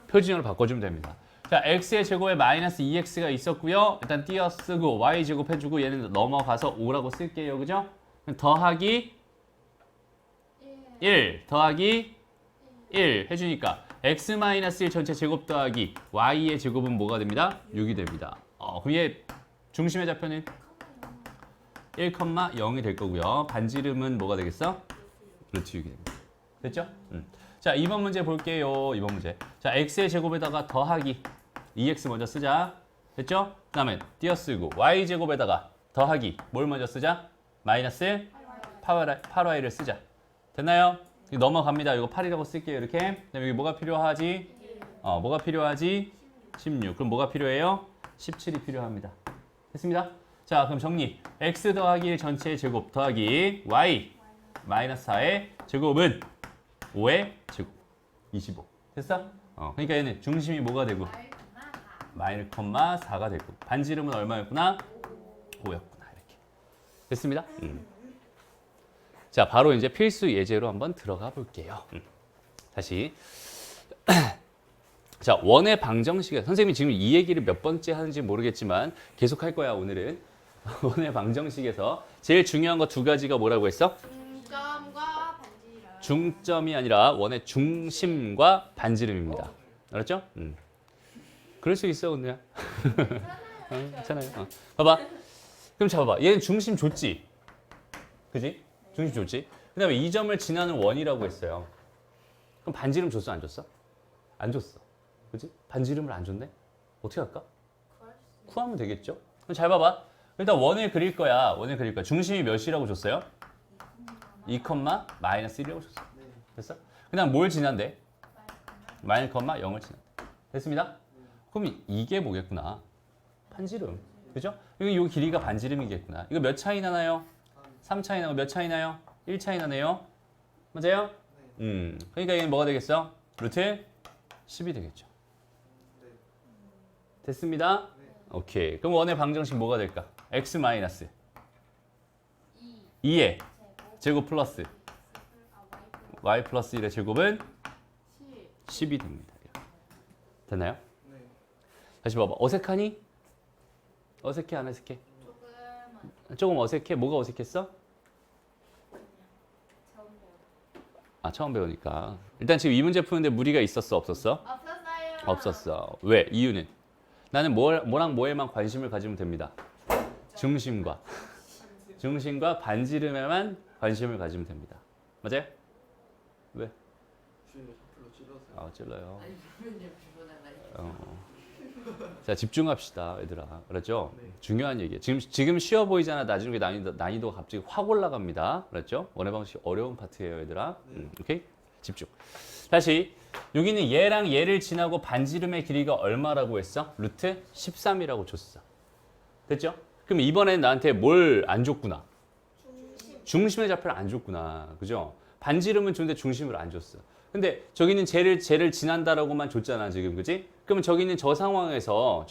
표준형으로 바꿔주면 됩니다. 자, x의 제곱에 마이너스 2x가 있었고요. 일단 띄어쓰고 y 제곱 해주고 얘는 넘어가서 5라고 쓸게요. 그죠? 더하기 1 더하기 1 해주니까 x-1 전체 제곱 더하기 y의 제곱은 뭐가 됩니다? 6이 됩니다. 그럼 얘 중심의 좌표는 1,0이 될 거고요. 반지름은 뭐가 되겠어? 그렇지, 6이 됩니다. 됐죠? 자, 2번 문제 볼게요. 2번 문제. 자, x의 제곱에다가 더하기 2x 먼저 쓰자. 됐죠? 그 다음에 띄어쓰고 y 제곱에다가 더하기 뭘 먼저 쓰자? 마이너스 8y를 쓰자. 됐나요? 넘어갑니다. 이거 8이라고 쓸게요. 이렇게. 그다음에 여기 뭐가 필요하지? 뭐가 필요하지? 16. 그럼 뭐가 필요해요? 17이 필요합니다. 됐습니다. 자, 그럼 정리. x 더하기 1 전체의 제곱 더하기 y 마이너스 4의 제곱은 5의 제곱 25. 됐어? 그러니까 얘는 중심이 뭐가 되고? 마이너스 4가 되고 반지름은 얼마였구나? 5였구나. 이렇게. 됐습니다. 자, 바로 이제 필수 예제로 한번 들어가 볼게요. 다시. 자, 원의 방정식에 선생님이 지금 이 얘기를 몇 번째 하는지 모르겠지만 계속 할 거야, 오늘은. 원의 방정식에서 제일 중요한 거 두 가지가 뭐라고 했어? 중점과 반지름. 중점이 아니라 원의 중심과 반지름입니다. 알았죠? 그럴 수 있어, 근데. 괜찮아요. 봐봐. 그럼 잡아봐. 얘는 중심 줬지? 그지? 중심 줬지? 그 다음에 이 점을 지나는 원이라고 했어요. 그럼 반지름 줬어, 안 줬어? 안 줬어. 그지? 반지름을 안 줬네? 어떻게 할까? 구하면 되겠죠? 그럼 잘 봐봐. 일단 원을 그릴 거야. 원을 그릴 거야. 중심이 몇이라고 줬어요? 2, 마이너스 1이라고 줬어. 됐어? 그 다음 뭘 지난대? 마이너스 0을 지난대. 됐습니다? 그럼 이게 뭐겠구나? 반지름. 그죠? 이 길이가 반지름이겠구나. 이거 몇 차이 나나요? 3 차이 나고 몇 차이 나요? 1 차이 나네요. 맞아요? 그러니까 얘는 뭐가 되겠어? 루트 10이 되겠죠. 됐습니다? 오케이. 그럼 원의 방정식 뭐가 될까? x 마이너스 2의 제곱 플러스 y 플러스 1의 제곱은 10이 됩니다. 됐나요? 다시 봐봐. 어색하니? 어색해, 안 어색해? 조금 어색해? 뭐가 어색했어? 처음 배우니까. 일단 지금 이 문제 푸는데 무리가 있었어, 없었어? 없었어요. 없었어. 왜? 이유는? 나는 뭐랑 뭐에만 관심을 가지면 됩니다. 중심과 반지름에만 관심을 가지면 됩니다. 맞아요? 왜? 주인이 샤프로 찔러서. 찔러요. 자, 집중합시다, 얘들아. 그렇죠? 네. 중요한 얘기예요. 지금 쉬워 보이잖아. 나중에 난이도가 갑자기 확 올라갑니다. 그렇죠? 원의 방식 어려운 파트예요, 얘들아. 오케이? 집중. 다시 여기는 얘랑 얘를 지나고 반지름의 길이가 얼마라고 했어? 루트 13이라고 줬어. 됐죠? 그럼 이번엔 나한테 뭘 안 줬구나? 중심의 좌표를 안 줬구나. 그죠? 반지름은 줬는데 중심을 안 줬어. 근데 저기 있는 쟤를 지난다라고만 줬잖아 지금, 그지? 그러면 저기 있는 저 상황에서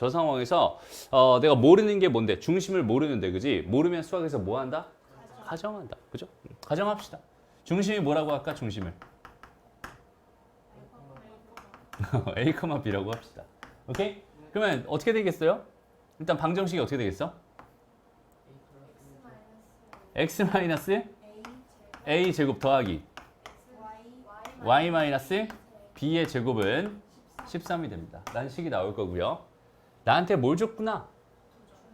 내가 모르는 게 뭔데? 중심을 모르는데, 그지? 모르면 수학에서 뭐 한다? 가정한다, 그죠? 가정합시다. 중심이 뭐라고 할까? 중심을 A, B라고 합시다. 오케이? 그러면 어떻게 되겠어요? 일단 방정식이 어떻게 되겠어? x 마이너스 a 제곱 더하기 y 마이너스 b의 제곱은 13이 됩니다. 라는 식이 나올 거고요. 나한테 뭘 줬구나?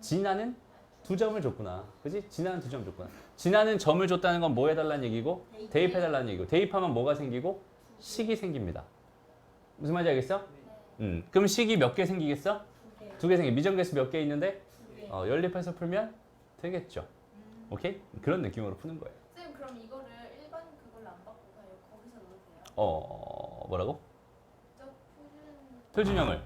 진화는 2점을 줬구나. 그지? 진화는 2점 줬구나. 진화는 점을 줬다는 건 뭐 해달라는 얘기고? 대입해달라는 얘기고. 대입하면 뭐가 생기고? 식이 생깁니다. 무슨 말인지 알겠어? 그럼 식이 몇 개 생기겠어? 2개 생기. 미정계수 몇 개 있는데? 연립해서 풀면 되겠죠. 오케이? 그런 느낌으로 푸는 거예요. 쌤 그럼 이거를 일반 그걸로 안 바꾸고 거기서 넣으세요? 뭐라고? 저 표준형을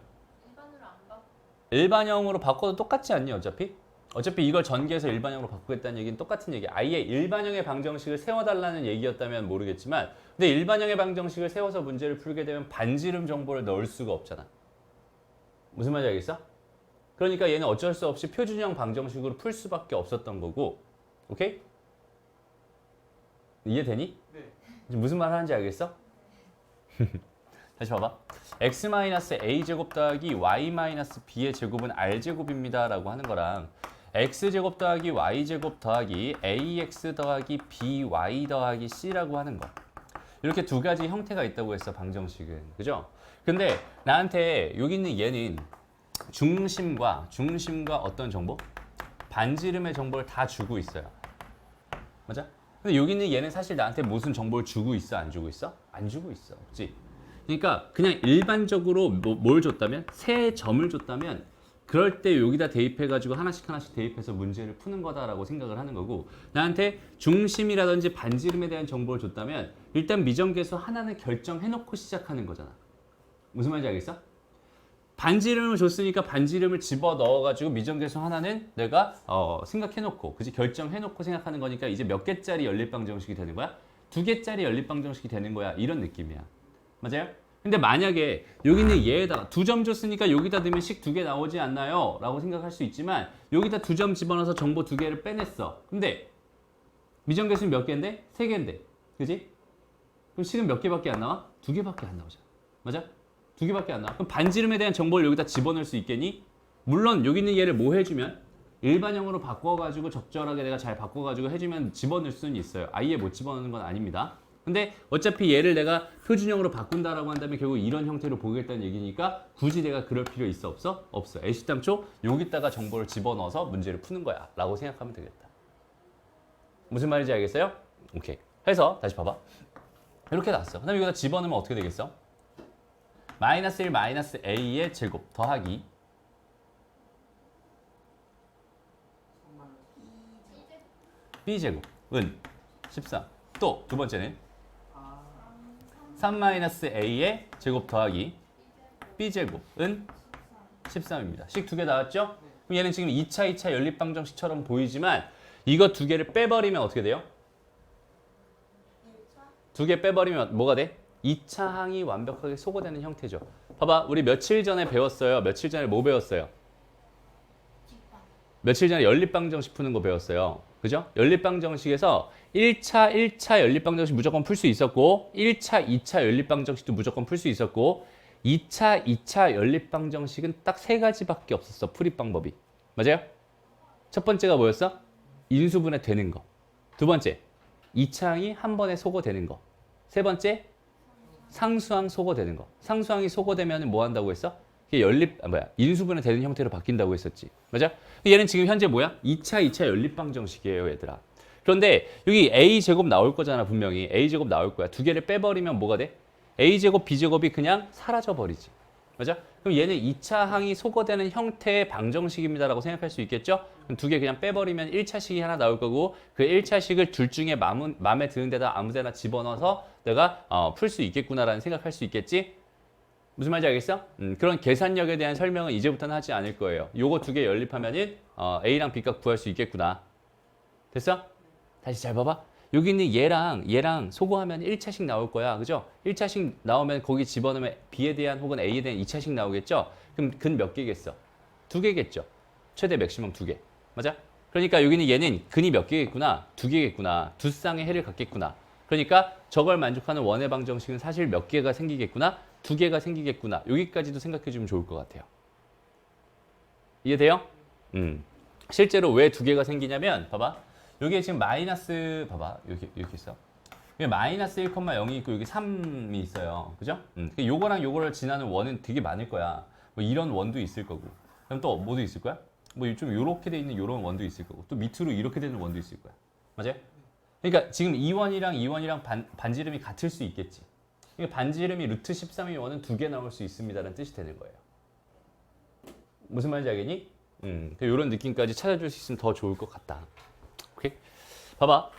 일반으로 안 바꾸고 일반형으로 바꿔도 똑같지 않니 어차피? 어차피 이걸 전개해서 일반형으로 바꾸겠다는 얘기는 똑같은 얘기야. 아예 일반형의 방정식을 세워달라는 얘기였다면 모르겠지만, 근데 일반형의 방정식을 세워서 문제를 풀게 되면 반지름 정보를 넣을 수가 없잖아. 무슨 말인지 알겠어? 그러니까 얘는 어쩔 수 없이 표준형 방정식으로 풀 수밖에 없었던 거고. 오케이? 이해되니? 네. 지금 무슨 말 하는지 알겠어? 다시 봐봐. x-a제곱 더하기 y-b의 제곱은 r제곱입니다 라고 하는 거랑 x제곱 더하기 y제곱 더하기 ax 더하기 by 더하기 c라고 하는 거, 이렇게 두 가지 형태가 있다고 했어 방정식은. 그죠? 근데 나한테 여기 있는 얘는 중심과 어떤 정보? 반지름의 정보를 다 주고 있어요. 맞아? 근데 여기 있는 얘는 사실 나한테 무슨 정보를 주고 있어? 안 주고 있어? 안 주고 있어. 그치? 그러니까 그냥 일반적으로 뭘 줬다면? 세 점을 줬다면 그럴 때 여기다 대입해가지고 하나씩 대입해서 문제를 푸는 거다라고 생각을 하는 거고, 나한테 중심이라든지 반지름에 대한 정보를 줬다면 일단 미정계수 하나는 결정해놓고 시작하는 거잖아. 무슨 말인지 알겠어? 반지름을 줬으니까 반지름을 집어 넣어가지고 미정계수 하나는 내가 생각해놓고, 그지? 결정해놓고 생각하는 거니까 이제 몇 개짜리 연립방정식이 되는 거야? 2개짜리 연립방정식이 되는 거야. 이런 느낌이야. 맞아요? 근데 만약에 여기 있는 얘에다가 2점 줬으니까 여기다 넣으면 식 2개 나오지 않나요? 라고 생각할 수 있지만 여기다 2점 집어넣어서 정보 2개를 빼냈어. 근데 미정계수는 몇 개인데? 3개인데. 그지? 그럼 식은 몇 개밖에 안 나와? 2개밖에 안 나오잖아. 맞아? 2개밖에 안 나와. 그럼 반지름에 대한 정보를 여기다 집어넣을 수 있겠니? 물론 여기 있는 얘를 뭐 해주면? 일반형으로 바꿔가지고 적절하게 내가 잘 바꿔가지고 해주면 집어넣을 수는 있어요. 아예 못 집어넣는 건 아닙니다. 근데 어차피 얘를 내가 표준형으로 바꾼다라고 한다면 결국 이런 형태로 보겠다는 얘기니까 굳이 내가 그럴 필요 있어 없어? 없어. 애시당초 여기다가 정보를 집어넣어서 문제를 푸는 거야 라고 생각하면 되겠다. 무슨 말인지 알겠어요? 오케이. 해서 다시 봐봐. 이렇게 나왔어. 그 다음에 여기다 집어넣으면 어떻게 되겠어? 마이너스 1 마이너스 a의 제곱 더하기 b제곱은 13. 또 두 번째는 3 마이너스 a의 제곱 더하기 b제곱은 13입니다. 식 2개 나왔죠? 그럼 얘는 지금 2차 연립방정식처럼 보이지만 이거 2개를 빼버리면 어떻게 돼요? 2개 빼버리면 뭐가 돼? 2차 항이 완벽하게 소거되는 형태죠. 봐봐, 우리 며칠 전에 배웠어요. 며칠 전에 뭐 배웠어요? 며칠 전에 연립방정식 푸는 거 배웠어요. 그죠? 연립방정식에서 1차 연립방정식 무조건 풀 수 있었고 1차, 2차 연립방정식도 무조건 풀 수 있었고 2차 연립방정식은 딱 3가지밖에 없었어. 풀이 방법이. 맞아요? 첫 번째가 뭐였어? 인수분해 되는 거. 두 번째, 2차항이 한 번에 소거되는 거. 세 번째, 상수항 소거되는 거. 상수항이 소거되면 뭐 한다고 했어? 이게 인수분해 되는 형태로 바뀐다고 했었지. 맞아? 얘는 지금 현재 뭐야? 2차 연립방정식이에요, 얘들아. 그런데 여기 a제곱 나올 거잖아, 분명히. a제곱 나올 거야. 2개를 빼버리면 뭐가 돼? a제곱, b제곱이 그냥 사라져버리지. 맞아? 그럼 얘는 2차 항이 소거되는 형태의 방정식입니다라고 생각할 수 있겠죠? 그럼 2개 그냥 빼버리면 1차식이 하나 나올 거고 그 1차식을 둘 중에 마음에 드는 데다 아무 데나 집어넣어서 내가 풀 수 있겠구나라는 생각할 수 있겠지? 무슨 말인지 알겠어? 그런 계산력에 대한 설명은 이제부터는 하지 않을 거예요. 요거 2개 연립하면은 A랑 B값 구할 수 있겠구나. 됐어? 다시 잘 봐봐. 여기 있는 얘랑 소거하면 1차식 나올 거야. 그죠? 1차식 나오면 거기 집어넣으면 B에 대한 혹은 A에 대한 2차식 나오겠죠? 그럼 근 몇 개겠어? 2개겠죠? 최대 맥시멈 2개. 맞아? 그러니까 여기는 얘는 근이 몇 개겠구나? 2개겠구나. 두 쌍의 해를 갖겠구나. 그러니까 저걸 만족하는 원의 방정식은 사실 몇 개가 생기겠구나? 2개가 생기겠구나. 여기까지도 생각해 주면 좋을 것 같아요. 이해돼요? 실제로 왜 2개가 생기냐면 봐봐. 여기에 지금 마이너스 봐봐. 이렇게 있어. 여기 마이너스 1,0이 있고 여기 3이 있어요. 그죠? 요거랑 요거를 지나는 원은 되게 많을 거야. 뭐 이런 원도 있을 거고. 그럼 또 뭐도 있을 거야? 뭐 좀 요렇게 돼 있는 요런 원도 있을 거고. 또 밑으로 이렇게 되는 원도 있을 거야. 맞아요? 그러니까 지금 이 원이랑 반지름이 같을 수 있겠지. 그러니까 반지름이 루트 13의 원은 2개 나올 수 있습니다라는 뜻이 되는 거예요. 무슨 말인지 알겠니? 이런 느낌까지 찾아줄 수 있으면 더 좋을 것 같다. 오케이? 봐봐.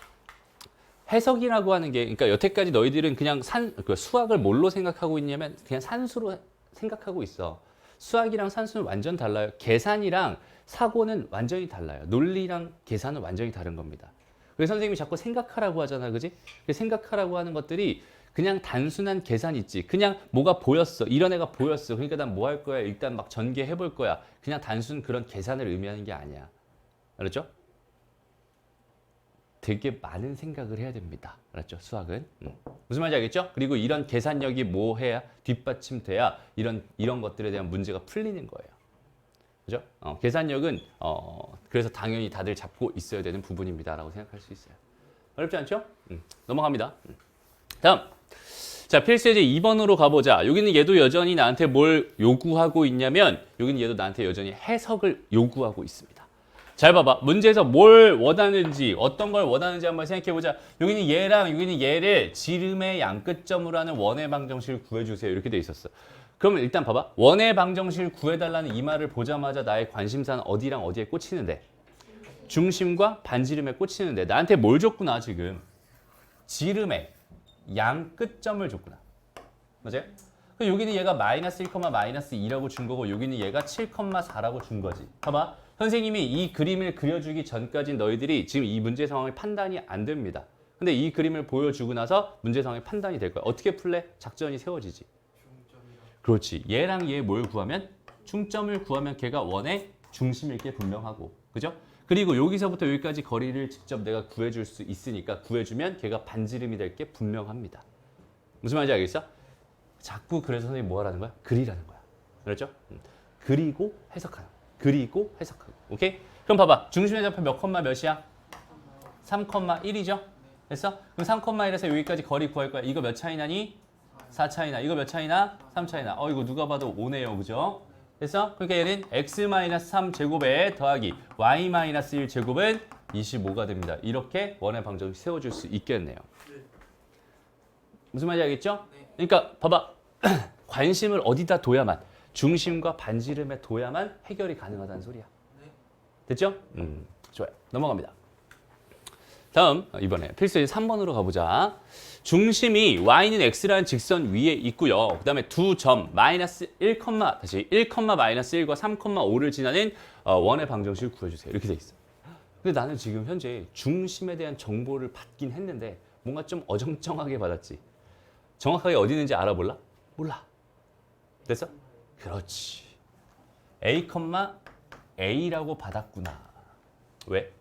해석이라고 하는 게, 그러니까 여태까지 너희들은 그냥 수학을 뭘로 생각하고 있냐면 그냥 산수로 생각하고 있어. 수학이랑 산수는 완전 달라요. 계산이랑 사고는 완전히 달라요. 논리랑 계산은 완전히 다른 겁니다. 그래서 선생님이 자꾸 생각하라고 하잖아, 그지? 생각하라고 하는 것들이 그냥 단순한 계산 있지. 그냥 뭐가 보였어. 이런 애가 보였어. 그러니까 난 뭐 할 거야? 일단 막 전개해 볼 거야. 그냥 단순 그런 계산을 의미하는 게 아니야. 알았죠? 되게 많은 생각을 해야 됩니다. 알았죠? 수학은. 무슨 말인지 알겠죠? 그리고 이런 계산력이 뭐 해야 뒷받침돼야 이런 것들에 대한 문제가 풀리는 거예요. 그죠? 계산력은 그래서 당연히 다들 잡고 있어야 되는 부분입니다라고 생각할 수 있어요. 어렵지 않죠? 넘어갑니다. 다음. 자, 필수 예제 2번으로 가보자. 여기는 얘도 여전히 나한테 뭘 요구하고 있냐면 여기는 얘도 나한테 여전히 해석을 요구하고 있습니다. 잘 봐봐. 문제에서 뭘 원하는지, 어떤 걸 원하는지 한번 생각해보자. 여기는 얘랑 여기는 얘를 지름의 양끝점으로 하는 원의 방정식을 구해주세요. 이렇게 돼 있었어. 그러면 일단 봐봐. 원의 방정식을 구해달라는 이 말을 보자마자 나의 관심사는 어디랑 어디에 꽂히는데? 중심과 반지름에 꽂히는데 나한테 뭘 줬구나 지금? 지름의 양끝점을 줬구나. 맞아요? 그럼 여기는 얘가 마이너스 1, 마이너스 2라고 준 거고 여기는 얘가 7,4라고 준 거지. 봐봐. 선생님이 이 그림을 그려주기 전까지 너희들이 지금 이 문제 상황이 판단이 안 됩니다. 근데 이 그림을 보여주고 나서 문제 상황이 판단이 될 거야. 어떻게 풀래? 작전이 세워지지. 그렇지. 얘랑 얘 뭘 구하면? 중점을 구하면 걔가 원의 중심일 게 분명하고. 그죠? 그리고 여기서부터 여기까지 거리를 직접 내가 구해줄 수 있으니까 구해주면 걔가 반지름이 될 게 분명합니다. 무슨 말인지 알겠어? 자꾸 그래서 선생님이 뭐 하라는 거야? 그리라는 거야. 그렇죠? 그리고 해석하는 거야. 그리고 해석하고. 오케이? 그럼 봐봐. 중심의 좌표 몇 컴마 몇이야? 3,1이죠? 됐어? 그럼 3,1에서 여기까지 거리 구할 거야. 이거 몇 차이 나니? 4 차이 나. 이거 몇 차이 나? 3 차이 나. 이거 누가 봐도 5네요. 그죠? 됐어? 그러니까 얘는 x-3 제곱에 더하기 y-1 제곱은 25가 됩니다. 이렇게 원의 방정식 세워줄 수 있겠네요. 무슨 말인지 알겠죠? 그러니까 봐봐. 관심을 어디다 둬야만, 중심과 반지름에 둬야만 해결이 가능하다는 소리야. 됐죠? 좋아요. 넘어갑니다. 다음 이번에 필수 예제 3번으로 가보자. 중심이 y는 x라는 직선 위에 있고요. 그 다음에 두 점 마이너스 1, 다시 1, 마이너스 1과 3,5를 지나는 원의 방정식을 구해주세요. 이렇게 돼 있어. 근데 나는 지금 현재 중심에 대한 정보를 받긴 했는데 뭔가 좀 어정쩡하게 받았지. 정확하게 어디 있는지 알아볼라? 몰라. 됐어? 그렇지. A, A라고 받았구나. 왜?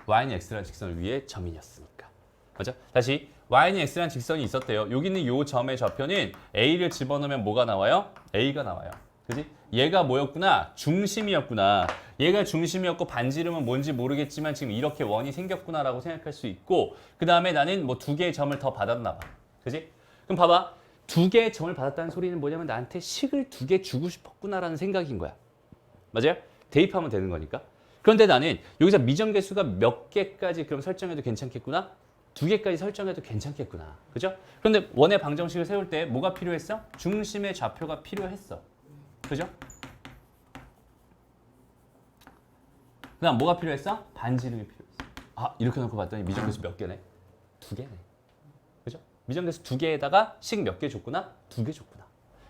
y는 x라는 직선 위에 점이었으니까. 맞아? 다시 y는 x라는 직선이 있었대요. 여기 있는 이 점의 좌표는 a를 집어넣으면 뭐가 나와요? a가 나와요. 그지? 얘가 뭐였구나? 중심이었구나. 얘가 중심이었고 반지름은 뭔지 모르겠지만 지금 이렇게 원이 생겼구나라고 생각할 수 있고, 그 다음에 나는 뭐 2개의 점을 더 받았나 봐. 그지? 그럼 봐봐. 2개의 점을 받았다는 소리는 뭐냐면 나한테 식을 2개 주고 싶었구나라는 생각인 거야. 맞아요? 대입하면 되는 거니까. 그런데 나는 여기서 미정계수가 몇 개까지 그럼 설정해도 괜찮겠구나? 2개까지 설정해도 괜찮겠구나. 그죠? 그런데 원의 방정식을 세울 때 뭐가 필요했어? 중심의 좌표가 필요했어. 그죠? 그 다음 뭐가 필요했어? 반지름이 필요했어. 이렇게 놓고 봤더니 미정계수 몇 개네? 2개네. 그죠? 미정계수 2개에다가 식 몇 개 줬구나? 2개 줬구나.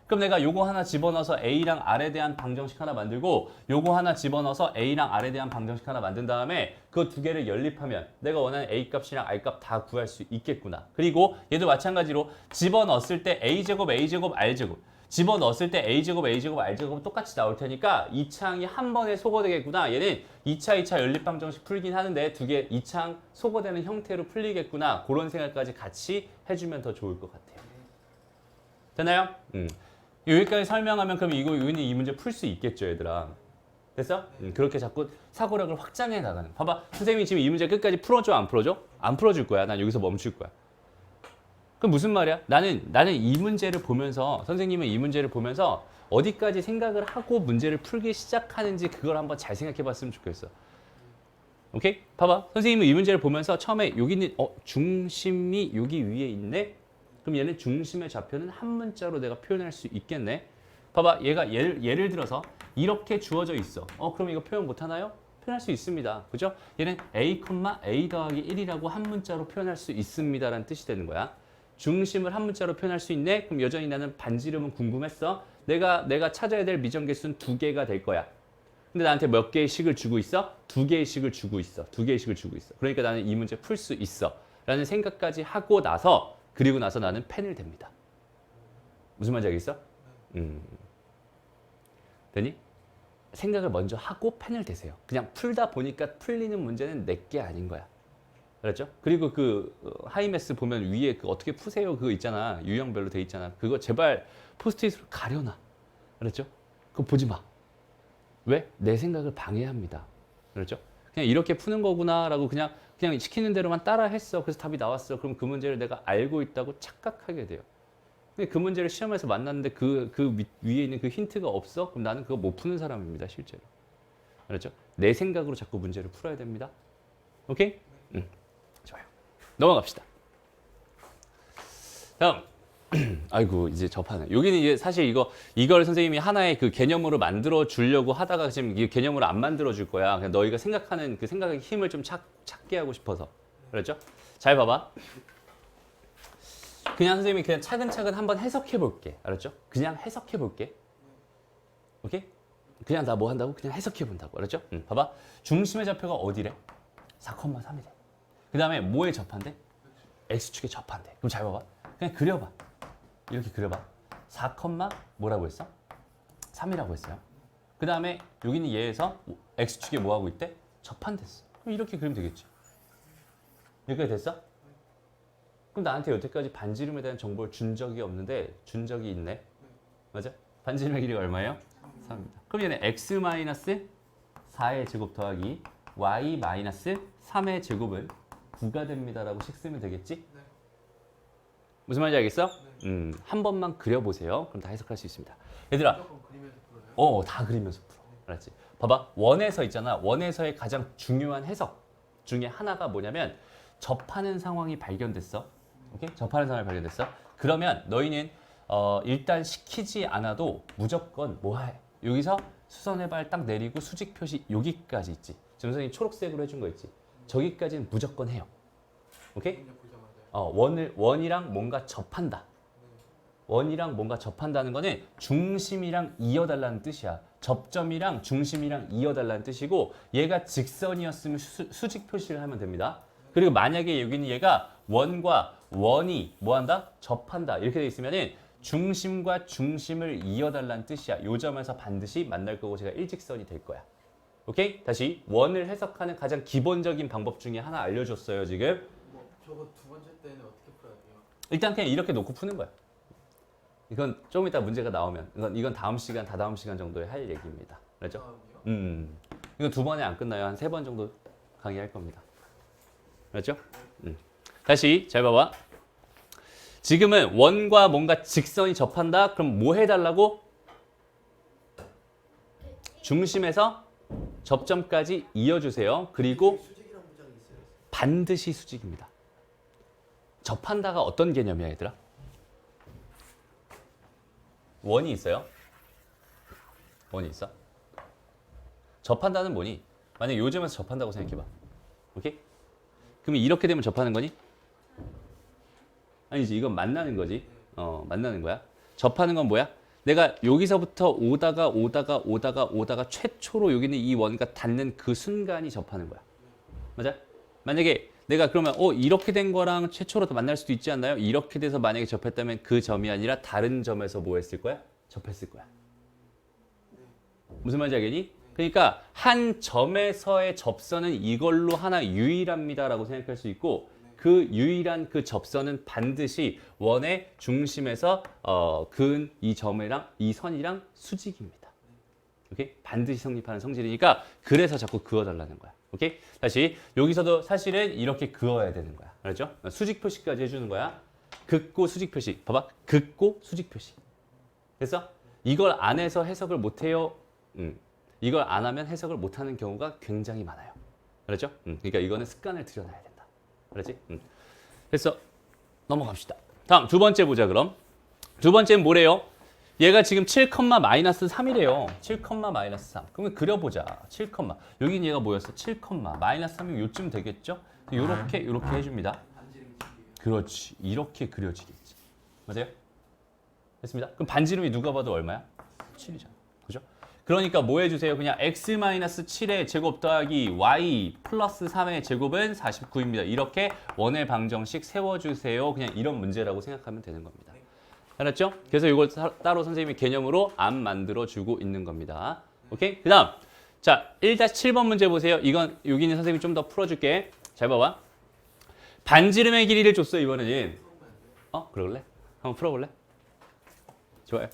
그럼 내가 요거 하나 집어넣어서 A랑 R에 대한 방정식 하나 만들고 요거 하나 집어넣어서 A랑 R에 대한 방정식 하나 만든 다음에 그 두 개를 연립하면 내가 원하는 A 값이랑 R 값 다 구할 수 있겠구나. 그리고 얘도 마찬가지로 집어넣었을 때 A제곱, A제곱, R제곱 집어넣었을 때 A제곱, A제곱, R제곱은 똑같이 나올 테니까 이 창이 한 번에 소거되겠구나. 얘는 2차 연립방정식 풀긴 하는데 두 개 2창 소거되는 형태로 풀리겠구나. 그런 생각까지 같이 해주면 더 좋을 것 같아요. 됐나요? 여기까지 설명하면 그럼 이 문제 풀 수 있겠죠, 얘들아. 됐어? 그렇게 자꾸 사고력을 확장해 나가는. 봐봐, 선생님이 지금 이 문제 끝까지 풀어줘, 안 풀어줘? 안 풀어줄 거야. 난 여기서 멈출 거야. 그럼 무슨 말이야? 나는 이 문제를 보면서, 선생님은 이 문제를 보면서 어디까지 생각을 하고 문제를 풀기 시작하는지 그걸 한번 잘 생각해 봤으면 좋겠어. 오케이? 봐봐. 선생님은 이 문제를 보면서 처음에 여기는 중심이 여기 위에 있네? 그럼 얘는 중심의 좌표는 한 문자로 내가 표현할 수 있겠네? 봐봐. 얘가 예를 들어서 이렇게 주어져 있어. 그럼 이거 표현 못 하나요? 표현할 수 있습니다. 그죠? 얘는 A, A 더하기 1이라고 한 문자로 표현할 수 있습니다라는 뜻이 되는 거야. 중심을 한 문자로 표현할 수 있네? 그럼 여전히 나는 반지름은 궁금했어. 내가 찾아야 될 미정계수는 2개가 될 거야. 근데 나한테 몇 개의 식을 주고 있어? 2개의 식을 주고 있어. 2개의 식을 주고 있어. 그러니까 나는 이 문제 풀 수 있어. 라는 생각까지 하고 나서 그리고 나서 나는 펜을 댑니다. 무슨 말인지 알겠어? 되니? 생각을 먼저 하고 펜을 대세요. 그냥 풀다 보니까 풀리는 문제는 내게 아닌 거야. 알았죠? 그리고 그 하이메스 보면 위에 그 어떻게 푸세요 그거 있잖아. 유형별로 돼 있잖아. 그거 제발 포스트잇으로 가려놔. 알았죠? 그거 보지 마. 왜? 내 생각을 방해합니다. 그렇죠? 그냥 이렇게 푸는 거구나라고 그냥 시키는 대로만 따라 했어. 그래서 답이 나왔어. 그럼 그 문제를 내가 알고 있다고 착각하게 돼요. 근데 그 문제를 시험에서 만났는데 그 위에 있는 그 힌트가 없어? 그럼 나는 그거 못 푸는 사람입니다. 실제로. 알았죠? 내 생각으로 자꾸 문제를 풀어야 됩니다. 오케이? 좋아요. 넘어갑시다. 다음. 아이고 이제 접하네. 여기는 이제 사실 이걸 선생님이 하나의 그 개념으로 만들어 주려고 하다가 지금 이 개념으로 안 만들어 줄 거야. 그냥 너희가 생각하는 그 생각의 힘을 좀 찾게 하고 싶어서. 그렇죠? 잘 봐봐. 그냥 선생님이 그냥 차근차근 한번 해석해 볼게. 알았죠? 그냥 해석해 볼게. 오케이? 그냥 나 뭐 한다고? 그냥 해석해 본다고. 알았죠? 봐봐. 중심의 좌표가 어디래? 4,3이래. 그 다음에 뭐에 접한대? X축에 접한대. 그럼 잘 봐봐. 그냥 그려봐. 이렇게 그려봐. 4, 뭐라고 했어? 3이라고 했어요. 그 다음에 여기는 얘에서 X축에 뭐하고 있대? 접한댔어. 그럼 이렇게 그리면 되겠지. 여기까지 됐어? 그럼 나한테 여태까지 반지름에 대한 정보를 준 적이 없는데 준 적이 있네. 맞아? 반지름의 길이가 얼마예요? 3입니다. 그럼 얘는 X-4의 제곱 더하기 Y-3의 제곱은 9가 됩니다라고 식 쓰면 되겠지? 네. 무슨 말인지 알겠어? 네. 한 번만 그려보세요. 그럼 다 해석할 수 있습니다. 얘들아, 무조건 그리면서 풀어요? 다 그리면서 풀어. 알았지? 봐봐, 원에서 있잖아. 원에서의 가장 중요한 해석 중에 하나가 뭐냐면 접하는 상황이 발견됐어. 오케이? 접하는 상황이 발견됐어. 그러면 너희는 일단 시키지 않아도 무조건 뭐 해? 여기서 수선의 발 딱 내리고 수직 표시 여기까지 있지. 지금 선생님 초록색으로 해준 거 있지. 저기까지는 무조건 해요. 오케이? 그냥 보자마자. 원이랑 뭔가 접한다. 원이랑 뭔가 접한다는 거는 중심이랑 이어달라는 뜻이야. 접점이랑 중심이랑 이어달라는 뜻이고 얘가 직선이었으면 수직 표시를 하면 됩니다. 그리고 만약에 여기는 얘가 원과 원이 뭐한다? 접한다. 이렇게 돼 있으면은 중심과 중심을 이어달라는 뜻이야. 요 점에서 반드시 만날 거고 제가 일직선이 될 거야. 오케이? 다시 원을 해석하는 가장 기본적인 방법 중에 하나 알려줬어요 지금. 뭐 저거 두 번째 때는 어떻게 풀어야 돼요? 일단 그냥 이렇게 놓고 푸는 거야. 이건 조금 이따 문제가 나오면 이건 다음 시간, 다다음 시간 정도에 할 얘기입니다. 그렇죠? 다음이요? 이건 2번에 안 끝나요. 한 3번 정도 강의할 겁니다. 그렇죠? 다시 잘 봐봐. 지금은 원과 뭔가 직선이 접한다. 그럼 뭐 해달라고? 중심에서 접점까지 이어주세요. 그리고 수직이랑 부장이 있어요? 반드시 수직입니다. 접한다가 어떤 개념이야, 얘들아? 원이 있어요? 원이 있어? 접한다는 뭐니? 만약에 요즘에서 접한다고 생각해봐. 오케이? 그럼 이렇게 되면 접하는 거니? 아니지, 이건 만나는 거지. 만나는 거야. 접하는 건 뭐야? 내가 여기서부터 오다가 최초로 여기 있는 이 원과 닿는 그 순간이 접하는 거야. 맞아? 만약에 내가 그러면 이렇게 된 거랑 최초로 더 만날 수도 있지 않나요? 이렇게 돼서 만약에 접했다면 그 점이 아니라 다른 점에서 뭐 했을 거야? 접했을 거야. 무슨 말인지 알겠니? 그러니까 한 점에서의 접선은 이걸로 하나 유일합니다라고 생각할 수 있고 그 유일한 그 접선은 반드시 원의 중심에서 그은 이 점이랑 이 선이랑 수직입니다. 오케이? 반드시 성립하는 성질이니까 그래서 자꾸 그어달라는 거야. 오케이? 다시 여기서도 사실은 이렇게 그어야 되는 거야. 알았죠? 수직 표시까지 해주는 거야. 긋고 수직 표시. 봐봐. 긋고 수직 표시. 그래서 이걸 안 해서 해석을 못 해요. 이걸 안 하면 해석을 못 하는 경우가 굉장히 많아요. 알았죠? 그러니까 이거는 습관을 들여놔야 된다. 알았지? 그래서 넘어갑시다. 다음 두 번째 보자 그럼. 두 번째는 뭐래요? 얘가 지금 7,-3이래요. 7,-3. 그러면 그려보자. 7, 여긴 얘가 뭐였어? 7, -3이면 요쯤 되겠죠? 요렇게 해줍니다. 그렇지. 이렇게 그려지겠지. 맞아요? 됐습니다. 그럼 반지름이 누가 봐도 얼마야? 7이잖아. 그죠? 그러니까 뭐 해주세요? 그냥 x-7의 제곱 더하기 y 플러스 3의 제곱은 49입니다. 이렇게 원의 방정식 세워주세요. 그냥 이런 문제라고 생각하면 되는 겁니다. 알았죠? 그래서 이걸 따로 선생님이 개념으로 안 만들어주고 있는 겁니다. 오케이? 그 다음 자 1-7번 문제 보세요. 이건 여기는 선생님이 좀 더 풀어줄게. 잘 봐봐. 반지름의 길이를 줬어 이번에는. 그러길래? 한번 풀어볼래? 좋아요.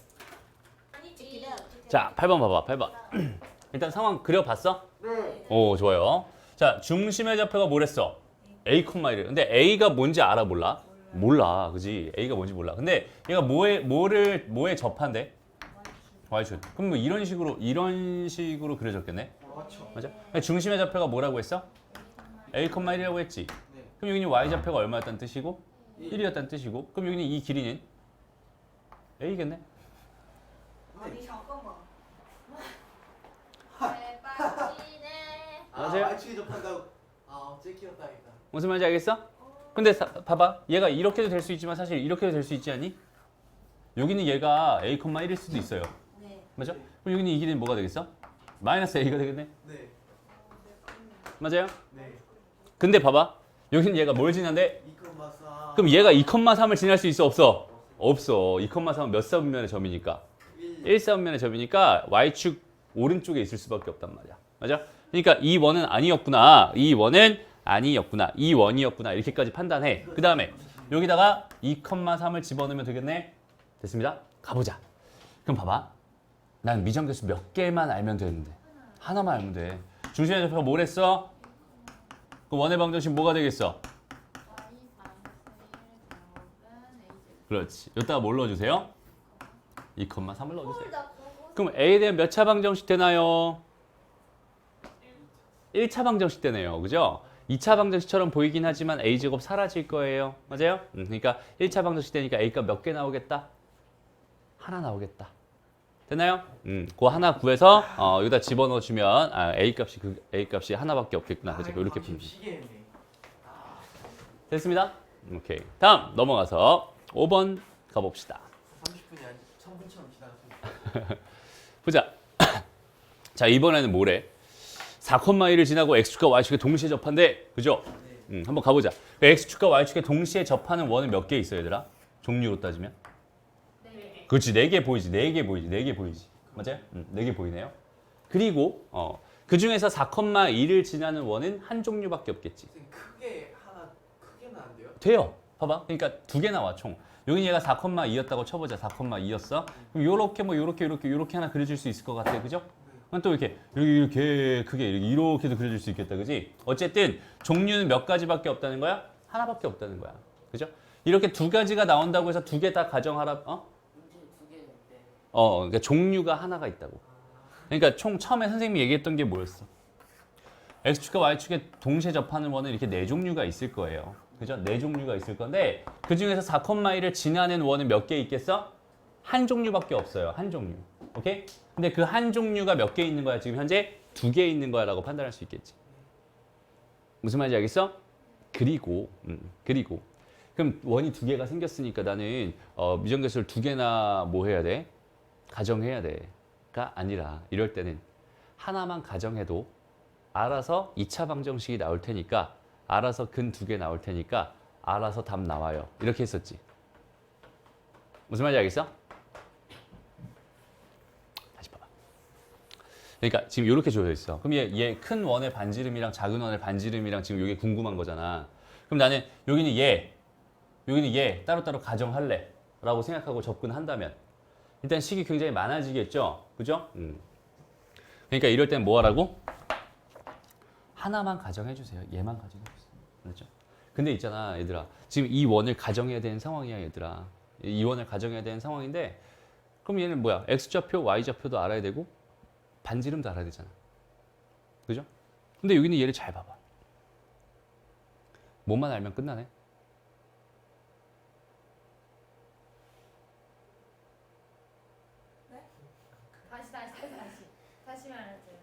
자, 8번 봐봐. 8번. 일단 상황 그려봤어? 네. 오, 좋아요. 자, 중심의 좌표가 뭐랬어? A, 1. 근데 A가 뭔지 알아 몰라? 몰라. 그지? A가 뭔지 몰라. 근데 얘가 뭐에 접한대? Y축. 그럼 뭐 이런 식으로 그려졌겠네? 맞아? 중심의 좌표가 뭐라고 했어? A, 1이라고 했지? 그럼 여기는 Y 좌표가 얼마였다는 뜻이고? 1이었다는 뜻이고? 그럼 여기는 이 길이는? A겠네? 아니 잠깐만. 맞아요? 말치기 접한다고. 째끼었다 이다. 무슨 말인지 알겠어? 근데 봐봐. 얘가 이렇게도 될 수 있지만 사실 이렇게도 될 수 있지 않니? 여기는 얘가 A, 1일 수도 있어요. 네. 맞죠? 그럼 여기는 이 길이는 뭐가 되겠어? 마이너스 A가 되겠네? 네. 맞아요? 네. 근데 봐봐. 여기는 얘가 뭘 지난데? 2,4. 그럼 얘가 2,3을 지날 수 있어? 없어? 없어. 2,3은 몇 사분면의 점이니까? 1사분면의 점이니까 Y축 오른쪽에 있을 수밖에 없단 말이야. 맞아? 그러니까 이 원은 아니었구나. 이 원은 아니었구나. 이 원이었구나. 이렇게까지 판단해. 그 다음에 여기다가 2,3을 집어넣으면 되겠네. 됐습니다. 가보자. 그럼 봐봐. 난 미정계수 몇 개만 알면 되는데. 하나만 알면 돼. 중심의 좌표가 뭐랬어? 그 원의 방정식 뭐가 되겠어? 그렇지. 여기다가 뭘 넣어주세요? 2,3을 넣어주세요. 그럼 A에 대한 몇 차 방정식 되나요? 1차 방정식 되네요. 그죠? 2차 방정식처럼 보이긴 하지만 A제곱 사라질 거예요. 맞아요? 그러니까 1차 방정식 되니까 A값 몇 개 나오겠다? 하나 나오겠다. 됐나요? 그 하나 구해서 여기다 집어넣어주면 A값이 하나밖에 없겠구나. 그죠? 이렇게 푸는 시계네. 됐습니다. 오케이. 다음 넘어가서 5번 가봅시다. 30분이 아니 3분처럼 지나갔습니다. 보자. 자, 이번에는 뭐래? 4,1을 지나고 X축과 Y축에 동시에 접한대. 그죠? 한번 가보자. X축과 Y축에 동시에 접하는 원은 몇 개 있어, 얘들아? 종류로 따지면? 네. 그렇지. 4개 보이지. 4개 보이지. 4개 보이지. 맞아요? 4개 보이네요. 그리고 그 중에서 4,1을 지나는 원은 한 종류밖에 없겠지. 선생님 크게는 안 돼요? 돼요. 봐봐. 그러니까 2개 나와, 총. 여기 얘가 4,2였다고 쳐보자. 4,2였어. 그럼 요렇게 하나 그려줄 수 있을 것 같아. 그죠? 그럼 또 이렇게 크게 이렇게도 그려줄 수 있겠다. 그지? 어쨌든 종류는 몇 가지밖에 없다는 거야? 하나밖에 없다는 거야. 그죠? 이렇게 2가지가 나온다고 해서 2개 다 가정하라. 그러니까 종류가 하나가 있다고. 그러니까 총 처음에 선생님이 얘기했던 게 뭐였어? X축과 Y축에 동시에 접하는 원은 이렇게 4종류가 있을 거예요. 그죠? 4종류가 있을 건데 그 중에서 4,1을 지나는 원은 몇 개 있겠어? 한 종류밖에 없어요. 한 종류. 오케이? 근데 그 한 종류가 몇 개 있는 거야? 지금 현재 2개 있는 거야 라고 판단할 수 있겠지. 무슨 말인지 알겠어? 그리고 그럼 원이 2개가 생겼으니까 나는 미정계수를 2개나 뭐 해야 돼? 가정해야 돼가 아니라 이럴 때는 하나만 가정해도 알아서 2차 방정식이 나올 테니까 알아서 근 2개 나올 테니까 알아서 답 나와요. 이렇게 했었지. 무슨 말인지 알겠어? 다시 봐봐. 그러니까 지금 이렇게 주어져 있어. 그럼 얘 큰 원의 반지름이랑 작은 원의 반지름이랑 지금 이게 궁금한 거잖아. 그럼 나는 여기는 얘 따로따로 가정할래 라고 생각하고 접근한다면 일단 식이 굉장히 많아지겠죠? 그죠? 그러니까 이럴 땐 뭐 하라고? 하나만 가정해 주세요. 얘만 가정해 주세요. 그렇죠? 근데 있잖아, 얘들아. 지금 이 원을 가정해야 되는 상황이야, 얘들아. 이 원을 가정해야 되는 상황인데 그럼 얘는 뭐야? x좌표, y좌표도 알아야 되고 반지름도 알아야 되잖아. 그죠? 근데 여기는 얘를 잘 봐봐. 뭐만 알면 끝나네. 네? 다시 말해줘요.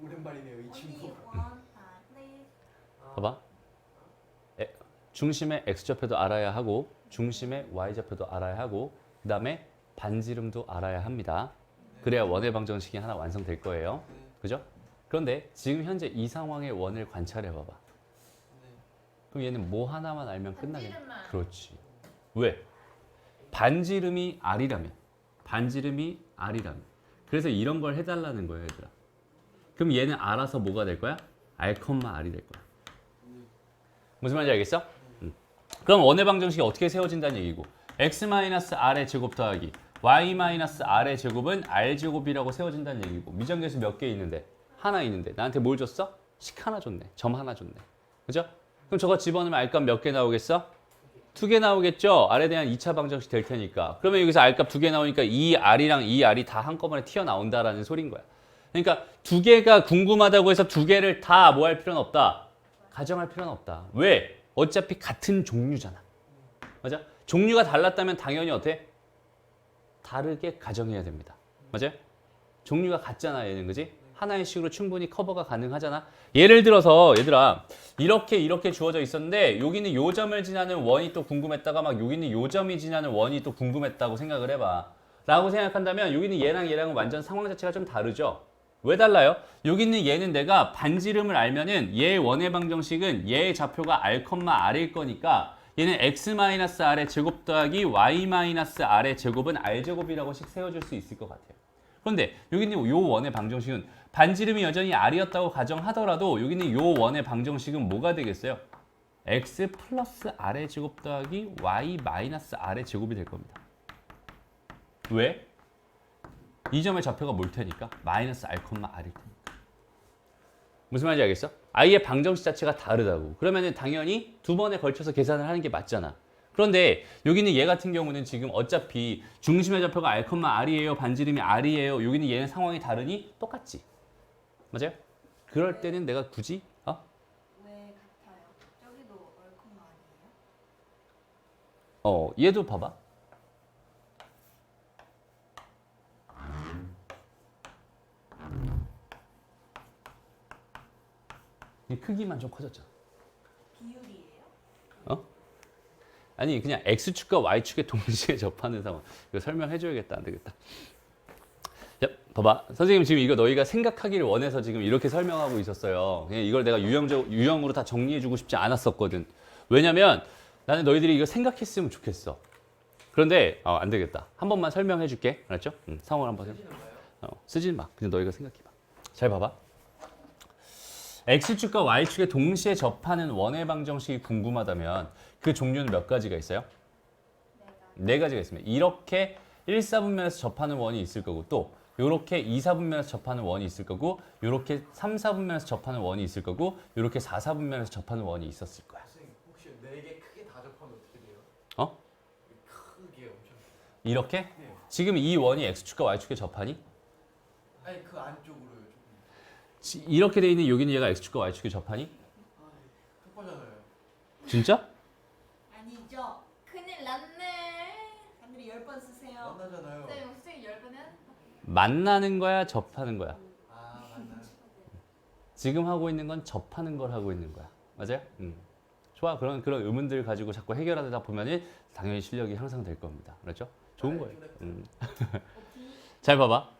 오랜만이네요 이 친구. 네. 봐봐. 중심의 x좌표도 알아야 하고 중심의 y좌표도 알아야 하고 그 다음에 반지름도 알아야 합니다. 그래야 원의 방정식이 하나 완성될 거예요. 그죠? 그런데 지금 현재 이 상황의 원을 관찰해 봐봐. 그럼 얘는 뭐 하나만 알면 끝나겠네. 반지름만. 그렇지. 왜? 반지름이 r이라면. 그래서 이런 걸 해달라는 거예요, 얘들아. 그럼 얘는 알아서 뭐가 될 거야? r, r이 될 거야. 무슨 말인지 알겠어? 그럼 원의 방정식이 어떻게 세워진다는 얘기고 x-r의 제곱 더하기 y-r의 제곱은 r제곱이라고 세워진다는 얘기고 미정계수 몇 개 있는데? 하나 있는데 나한테 뭘 줬어? 식 하나 줬네. 점 하나 줬네. 그죠? 그럼 저거 집어넣으면 r값 몇 개 나오겠어? 2개 나오겠죠? r에 대한 2차 방정식 될 테니까. 그러면 여기서 r값 2개 나오니까 이 r이랑 이 r이 다 한꺼번에 튀어나온다라는 소린 거야. 그러니까 2개가 궁금하다고 해서 2개를 다 뭐 할 필요는 없다. 가정할 필요는 없다. 왜? 어차피 같은 종류잖아. 맞아? 종류가 달랐다면 당연히 어때? 다르게 가정해야 됩니다. 맞아요? 종류가 같잖아, 얘는. 그지? 하나의 식으로 충분히 커버가 가능하잖아. 예를 들어서 얘들아 이렇게 주어져 있었는데 여기는 요 점을 지나는 원이 또 궁금했다가 막 여기는 요 점이 지나는 원이 또 궁금했다고 생각을 해봐. 라고 생각한다면 여기는 얘랑은 완전 상황 자체가 좀 다르죠? 왜 달라요? 여기 있는 얘는 내가 반지름을 알면은 얘 원의 방정식은 얘의 좌표가 r, r일 거니까 얘는 x-r의 제곱 더하기 y-r의 제곱은 r제곱이라고 식 세워줄 수 있을 것 같아요. 그런데 여기 있는 요 원의 방정식은 반지름이 여전히 r이었다고 가정하더라도 여기 있는 요 원의 방정식은 뭐가 되겠어요? x 플러스 r의 제곱 더하기 y 마이너스 r의 제곱이 될 겁니다. 왜? 이 점의 좌표가 뭘 테니까? 마이너스 r, r일 테니까. 무슨 말인지 알겠어? i의 방정식 자체가 다르다고. 그러면은 당연히 두 번에 걸쳐서 계산을 하는 게 맞잖아. 그런데 여기는 얘 같은 경우는 지금 어차피 중심의 좌표가 r, r이에요. 반지름이 r이에요. 여기는 얘는 상황이 다르니 똑같지. 맞아요? 그럴 때는 내가 굳이 왜 같아요? 저기도 얼큰거 아니에요? 얘도 봐봐. 이 크기만 좀 커졌잖아. 비율이에요? 아니 그냥 x축과 y축에 동시에 접하는 상황. 이거 설명해줘야겠다. 안 되겠다. 야, 봐봐. 선생님 지금 이거 너희가 생각하기를 원해서 지금 이렇게 설명하고 있었어요. 그냥 이걸 내가 유형으로 다 정리해주고 싶지 않았었거든. 왜냐면 나는 너희들이 이거 생각했으면 좋겠어. 그런데 안 되겠다. 한 번만 설명해줄게. 알았죠? 상황을 한번 쓰지 마. 그냥 너희가 생각해봐. 잘 봐봐. x축과 y축에 동시에 접하는 원의 방정식이 궁금하다면 그 종류는 몇 가지가 있어요? 네 가지가 있습니다. 이렇게 1사분면에서 접하는 원이 있을 거고 또 이렇게 2사분면에서 접하는 원이 있을 거고 이렇게 3사분면에서 접하는 원이 있을 거고 이렇게 4사분면에서 접하는 원이 있었을 거야. 선생님 혹시 4개 크게 다 접하면 어떻게 돼요? 크게 엄청. 이렇게? 네. 지금 이 원이 x축과 y축에 접하니? 아니 그 안쪽으로요 조금. 이렇게 돼 있는 여기는 얘가 x축과 y축에 접하니? 똑같잖아요. 진짜? 아니죠. 큰일 났네. 하늘이 10번 쓰세요. 만나잖아요. 네, 선생님 10번 해야 만나는 거야, 접하는 거야? 아 맞나. 지금 하고 있는 건 접하는 걸 하고 있는 거야. 맞아요? 좋아. 그런 의문들 가지고 자꾸 해결하다 보면은 당연히 실력이 향상될 겁니다. 그렇죠? 좋은 거예요. 잘 봐봐.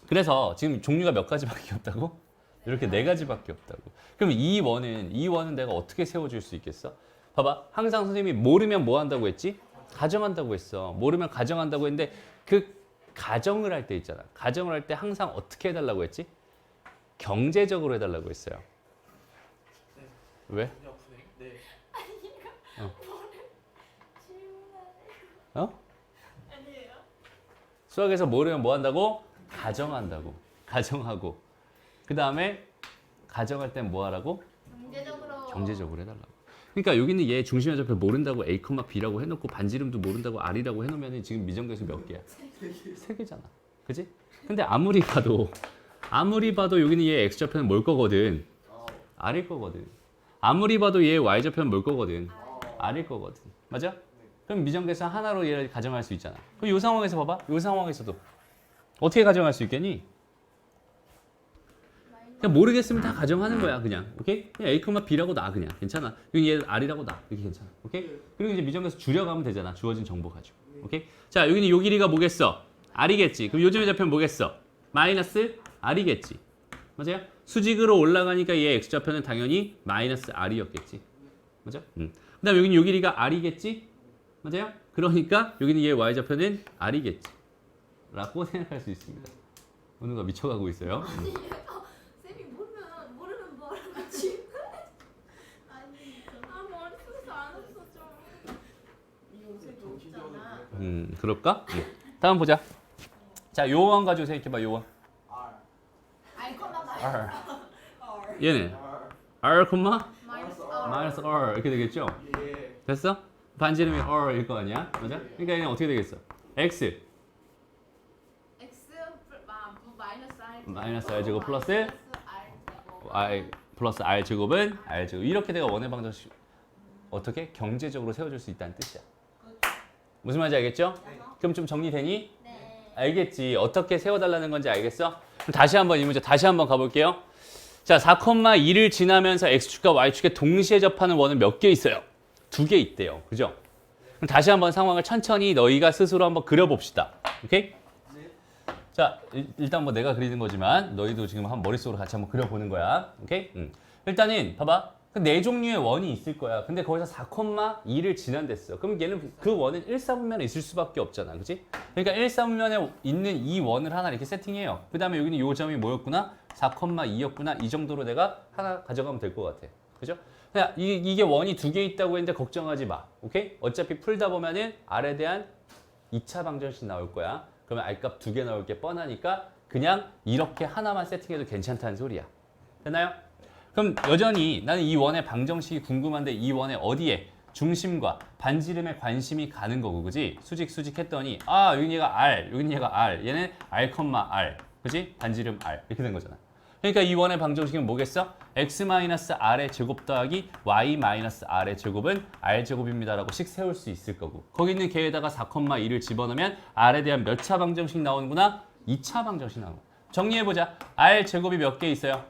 그래서 지금 종류가 몇 가지밖에 없다고? 이렇게 네 가지밖에 없다고. 그럼 이 원은 내가 어떻게 세워줄 수 있겠어? 봐봐. 항상 선생님이 모르면 뭐 한다고 했지? 가정한다고 했어. 모르면 가정한다고 했는데 그 가정을 할 때 있잖아. 가정을 할 때 항상 어떻게 해달라고 했지? 경제적으로 해달라고 했어요. 네. 왜? 전혀 아프네. 네. 어? 아니에요. 수학에서 모르면 뭐 한다고? 가정한다고. 가정하고. 그 다음에 가정할 땐 뭐 하라고? 경제적으로. 경제적으로 해달라고. 그러니까 여기는 얘 중심의 좌표 모른다고 A, B라고 해놓고 반지름도 모른다고 R이라고 해놓으면 지금 미정계수 몇 개야? 세 개잖아. 그지? 근데 아무리 봐도 여기는 얘 X좌표는 뭘 거거든? R일 거거든. 아무리 봐도 얘 Y좌표는 뭘 거거든? R일 거거든. 맞아? 그럼 미정계수 하나로 얘를 가정할 수 있잖아. 그럼 이 상황에서 봐봐. 이 상황에서도 어떻게 가정할 수 있겠니? 그냥 모르겠으면 다 가정하는 거야 그냥. 오케이? 그냥 A, B라고 놔 그냥. 괜찮아. 여기 얘 R이라고 놔. 이렇게 괜찮아. 오케이? 그리고 이제 미정계수 줄여가면 되잖아. 주어진 정보 가지고. 오케이? 자, 여기는 요 길이가 뭐겠어? R이겠지. 그럼 요즘의 좌표는 뭐겠어? 마이너스 R이겠지. 맞아요? 수직으로 올라가니까 얘 X좌표는 당연히 마이너스 R이었겠지. 맞아? 그다음 여기는 요 길이가 R이겠지. 맞아요? 그러니까 여기는 얘 Y좌표는 R이겠지. 라고 생각할 수 있습니다. 오늘 거 미쳐가고 있어요. 쌤이 모르면 뭐라고 지금? 아니, 머릿속에서 안 없어 좀. 이 옷에 없잖아. 그럴까? 다음 보자. 자, 요원 가지고 생각해봐. 요원. R. 얘는 R, 마이너스 R 이렇게 되겠죠? 예. 됐어? 반지름이 R일 거 아니야? 맞아? 그러니까 얘는 어떻게 되겠어? X 마이너스 R 제곱 플러스 I 플러스 R 제곱은 R 제곱. 이렇게 내가 원의 방정식 어떻게 경제적으로 세워줄 수 있다는 뜻이야. 무슨 말인지 알겠죠? 그럼 좀 정리되니? 네. 알겠지. 어떻게 세워달라는 건지 알겠어? 그럼 다시 한번 이 문제 다시 한번 가볼게요. 자, 4,2를 지나면서 X축과 Y축에 동시에 접하는 원은 몇 개 있어요? 2개 있대요. 그죠? 그럼 다시 한번 상황을 천천히 너희가 스스로 한번 그려봅시다. 오케이? 자, 일단 뭐 내가 그리는 거지만 너희도 지금 한 머릿속으로 같이 한번 그려보는 거야. 오케이? 일단은 봐봐. 그 네 종류의 원이 있을 거야. 근데 거기서 4,2를 지난댔어. 그럼 얘는 그 원은 1사분면에 있을 수밖에 없잖아. 그치? 그러니까 1사분면에 있는 이 원을 하나 이렇게 세팅해요. 그 다음에 여기는 요 점이 뭐였구나? 4,2였구나. 이 정도로 내가 하나 가져가면 될 것 같아. 그죠? 그냥 이게 원이 2개 있다고 했는데 걱정하지 마. 오케이? 어차피 풀다 보면은 R에 대한 2차 방정식 나올 거야. 그러면 R값 2개 나올 게 뻔하니까 그냥 이렇게 하나만 세팅해도 괜찮다는 소리야. 됐나요? 그럼 여전히 나는 이 원의 방정식이 궁금한데 이 원의 어디에 중심과 반지름에 관심이 가는 거고, 그지? 수직 했더니 여긴 얘가 R, 여긴 얘가 R, 얘는 R, R, 그지? 반지름 R 이렇게 된 거잖아. 그러니까 이 원의 방정식은 뭐겠어? X-R의 제곱 더하기 Y-R의 제곱은 R제곱입니다라고 식 세울 수 있을 거고, 거기 있는 걔에다가 4,2를 집어넣으면 R에 대한 몇 차 방정식 나오는구나? 2차 방정식 나오는 거야. 정리해보자. R제곱이 몇 개 있어요?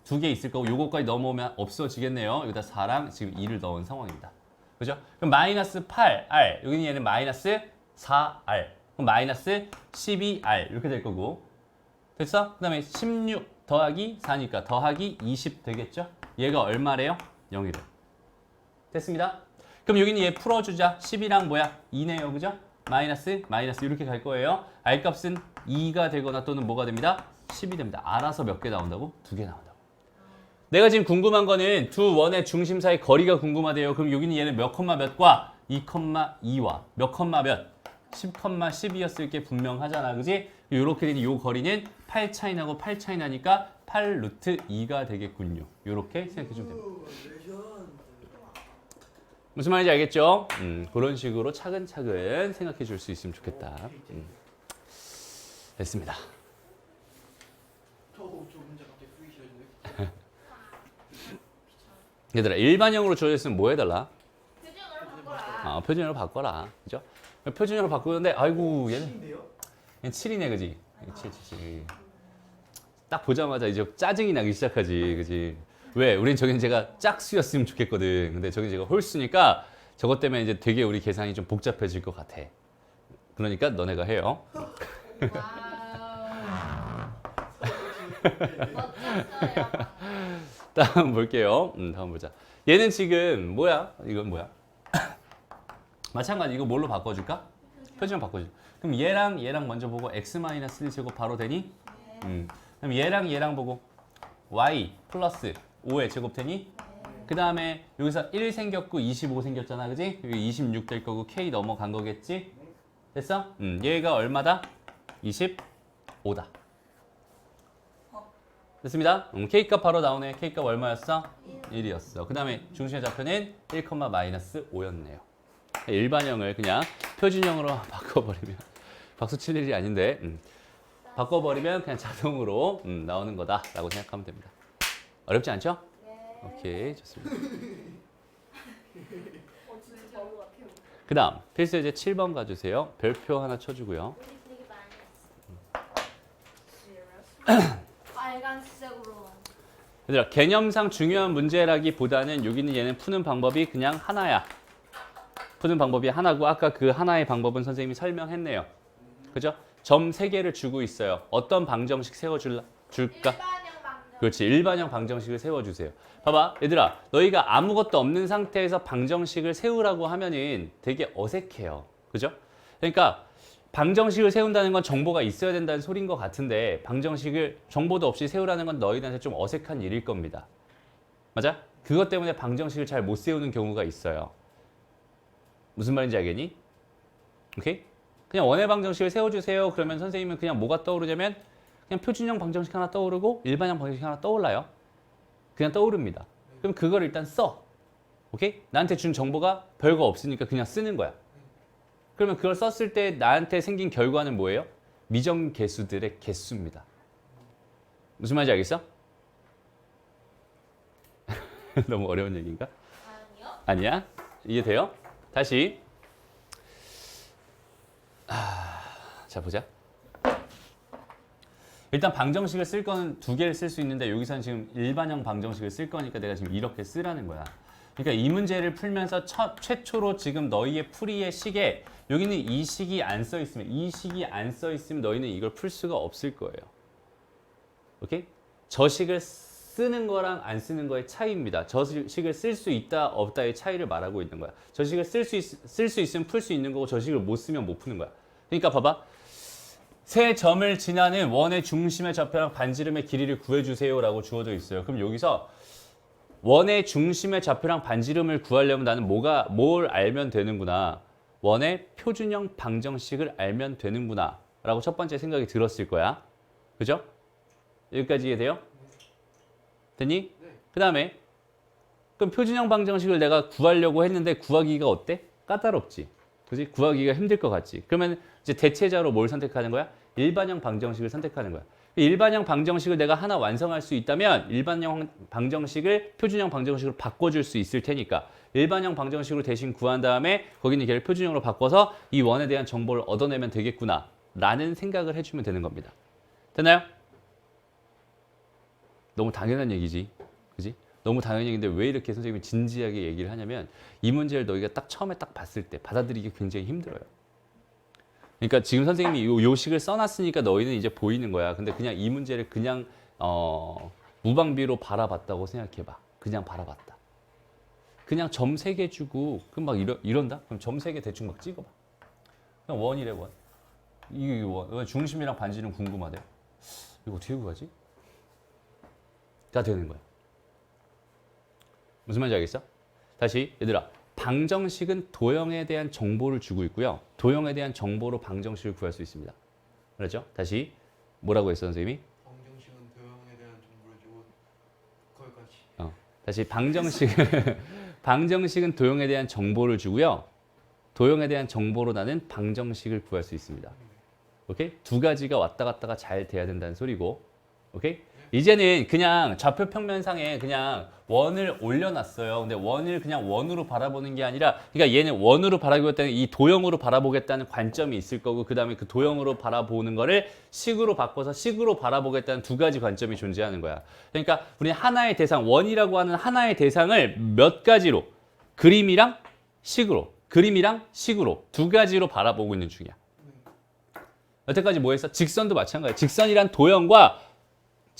2개 있을 거고, 요거까지 넘어오면 없어지겠네요. 여기다 4랑 지금 2를 넣은 상황입니다. 그죠? 그럼 마이너스 8R, 여기는 얘는 마이너스 4R, 그럼 마이너스 12R 이렇게 될 거고, 됐어? 그 다음에 16 더하기 4니까 더하기 20 되겠죠? 얘가 얼마래요? 0이래. 됐습니다. 그럼 여기는 얘 풀어주자. 10이랑 뭐야? 2네요. 그죠? 마이너스 이렇게 갈 거예요. R값은 2가 되거나 또는 뭐가 됩니다? 10이 됩니다. 알아서 몇 개 나온다고? 2개 나온다고. 내가 지금 궁금한 거는 두 원의 중심 사이 거리가 궁금하대요. 그럼 여기는 얘는 몇 콤마 몇과 2,2와 몇 콤마 몇? 10,12였을 게 분명하잖아. 그지? 요렇게 되니 요 거리는 8 차이 나고 8 차이 나니까 8 루트 2가 되겠군요. 요렇게 생각해 주면 됩니다. 무슨 말인지 알겠죠? 그런 식으로 차근차근 생각해 줄 수 있으면 좋겠다. 됐습니다. 저 문제 갑자기 쓰기 싫어지네. 얘들아, 일반형으로 주어졌으면 뭐 해달라? 표준어로 바꿔라. 표준형으로 바꿔라. 그죠? 표준형으로 바꾸는데, 아이고, 얘는 7이네, 그지? 7. 딱 보자마자 이제 짜증이 나기 시작하지, 그지? 왜? 우린 저긴 제가 짝수였으면 좋겠거든. 근데 저긴 제가 홀수니까 저것 때문에 이제 되게 우리 계산이 좀 복잡해질 것 같아. 그러니까 너네가 해요. 와. 멋졌어요. 다음 볼게요. 다음 보자. 얘는 지금 뭐야? 이건 뭐야? 마찬가지 이거 뭘로 바꿔줄까? 표준형 바꿔줘. 그럼 얘랑 먼저 보고 x-1 제곱 바로 되니? 그럼 얘랑 보고 y 플러스 5의 제곱 되니? 그 다음에 여기서 1 생겼고 25 생겼잖아, 그지? 여기 26 될 거고 k 넘어간 거겠지? 됐어? 얘가 얼마다? 25다. 됐습니다. K값 바로 나오네. K값 얼마였어? 1이었어. 그 다음에 중심의 좌표는 1,-5였네요. 일반형을 그냥 표준형으로 바꿔버리면 박수 칠 일이 아닌데 바꿔버리면 그냥 자동으로 나오는 거다라고 생각하면 됩니다. 어렵지 않죠? 네. 오케이, 좋습니다. 진짜 바로 같아요. 그 다음 필수 예제 7번 가주세요. 별표 하나 쳐주고요. 우리 되게 많이 했어. 빨간색으로. 얘들아, 개념상 중요한 문제라기보다는 여기는 얘는 푸는 방법이 그냥 하나야. 푸는 방법이 하나고 아까 그 하나의 방법은 선생님이 설명했네요. 그죠? 점 3개를 주고 있어요. 어떤 방정식 세워줄까? 일반형 방정. 그렇지. 일반형 방정식을 세워주세요. 봐봐. 얘들아, 너희가 아무것도 없는 상태에서 방정식을 세우라고 하면은 되게 어색해요. 그죠? 그러니까 방정식을 세운다는 건 정보가 있어야 된다는 소린 것 같은데 방정식을 정보도 없이 세우라는 건 너희들한테 좀 어색한 일일 겁니다. 맞아? 그것 때문에 방정식을 잘 못 세우는 경우가 있어요. 무슨 말인지 알겠니? 오케이? 그냥 원의 방정식을 세워주세요. 그러면 선생님은 그냥 뭐가 떠오르냐면 그냥 표준형 방정식 하나 떠오르고 일반형 방정식 하나 떠올라요. 그냥 떠오릅니다. 그럼 그걸 일단 써. 오케이? 나한테 준 정보가 별거 없으니까 그냥 쓰는 거야. 그러면 그걸 썼을 때 나한테 생긴 결과는 뭐예요? 미정계수들의 개수입니다. 무슨 말인지 알겠어? 너무 어려운 얘기인가? 아니요. 아니야? 이해돼요? 다시. 자, 보자. 일단 방정식을 쓸 거는 2개를 쓸 수 있는데 여기서는 지금 일반형 방정식을 쓸 거니까 내가 지금 이렇게 쓰라는 거야. 그러니까 이 문제를 풀면서 최초로 지금 너희의 풀이의 식에 여기는 이 식이 안 써 있으면 너희는 이걸 풀 수가 없을 거예요. 오케이? 저 식을 쓰는 거랑 안 쓰는 거의 차이입니다. 저 식을 쓸 수 있다 없다의 차이를 말하고 있는 거야. 저 식을 쓸 수 있으면 풀 수 있는 거고 저 식을 못 쓰면 못 푸는 거야. 그러니까 봐봐. 세 점을 지나는 원의 중심의 좌표랑 반지름의 길이를 구해주세요라고 주어져 있어요. 그럼 여기서 원의 중심의 좌표랑 반지름을 구하려면 나는 뭘 알면 되는구나. 원의 표준형 방정식을 알면 되는구나 라고 첫 번째 생각이 들었을 거야. 그죠? 여기까지 이해돼요? 됐니? 네. 그 다음에 그럼 표준형 방정식을 내가 구하려고 했는데 구하기가 어때? 까다롭지. 그지? 구하기가 힘들 것 같지. 그러면 이제 대체자로 뭘 선택하는 거야? 일반형 방정식을 선택하는 거야. 일반형 방정식을 내가 하나 완성할 수 있다면 일반형 방정식을 표준형 방정식으로 바꿔줄 수 있을 테니까 일반형 방정식으로 대신 구한 다음에 거기 있는 걔를 표준형으로 바꿔서 이 원에 대한 정보를 얻어내면 되겠구나 라는 생각을 해주면 되는 겁니다. 됐나요? 너무 당연한 얘기지. 그지? 너무 당연한 얘기인데 왜 이렇게 선생님이 진지하게 얘기를 하냐면 이 문제를 너희가 딱 처음에 딱 봤을 때 받아들이기 굉장히 힘들어요. 그러니까 지금 선생님이 요 식을 써놨으니까 너희는 이제 보이는 거야. 근데 그냥 이 문제를 그냥 무방비로 바라봤다고 생각해봐. 그냥 바라봤다. 그냥 점 3개 주고 그럼 막 이런다? 그럼 점 3개 대충 막 찍어봐. 그냥 원이래 원. 이게 원. 중심이랑 반지름 궁금하대. 이거 어떻게 구하지? 다 되는 거야. 무슨 말인지 알겠어? 다시 얘들아. 방정식은 도형에 대한 정보를 주고 있고요. 도형에 대한 정보로 방정식을 구할 수 있습니다. 그렇죠? 다시 뭐라고 했어 선생님이? 방정식은 도형에 대한 정보를 주고 거기까지. 다시 방정식은 도형에 대한 정보를 주고요. 도형에 대한 정보로 나는 방정식을 구할 수 있습니다. 오케이? 두 가지가 왔다 갔다가 잘 돼야 된다는 소리고. 오케이? 이제는 그냥 좌표 평면상에 그냥 원을 올려놨어요. 근데 원을 그냥 원으로 바라보는 게 아니라, 그러니까 얘는 원으로 바라보겠다는 이 도형으로 바라보겠다는 관점이 있을 거고, 그 다음에 그 도형으로 바라보는 거를 식으로 바꿔서 식으로 바라보겠다는 두 가지 관점이 존재하는 거야. 그러니까 우리 하나의 대상, 원이라고 하는 하나의 대상을 몇 가지로, 그림이랑 식으로 두 가지로 바라보고 있는 중이야. 여태까지 뭐 했어? 직선도 마찬가지야. 직선이란 도형과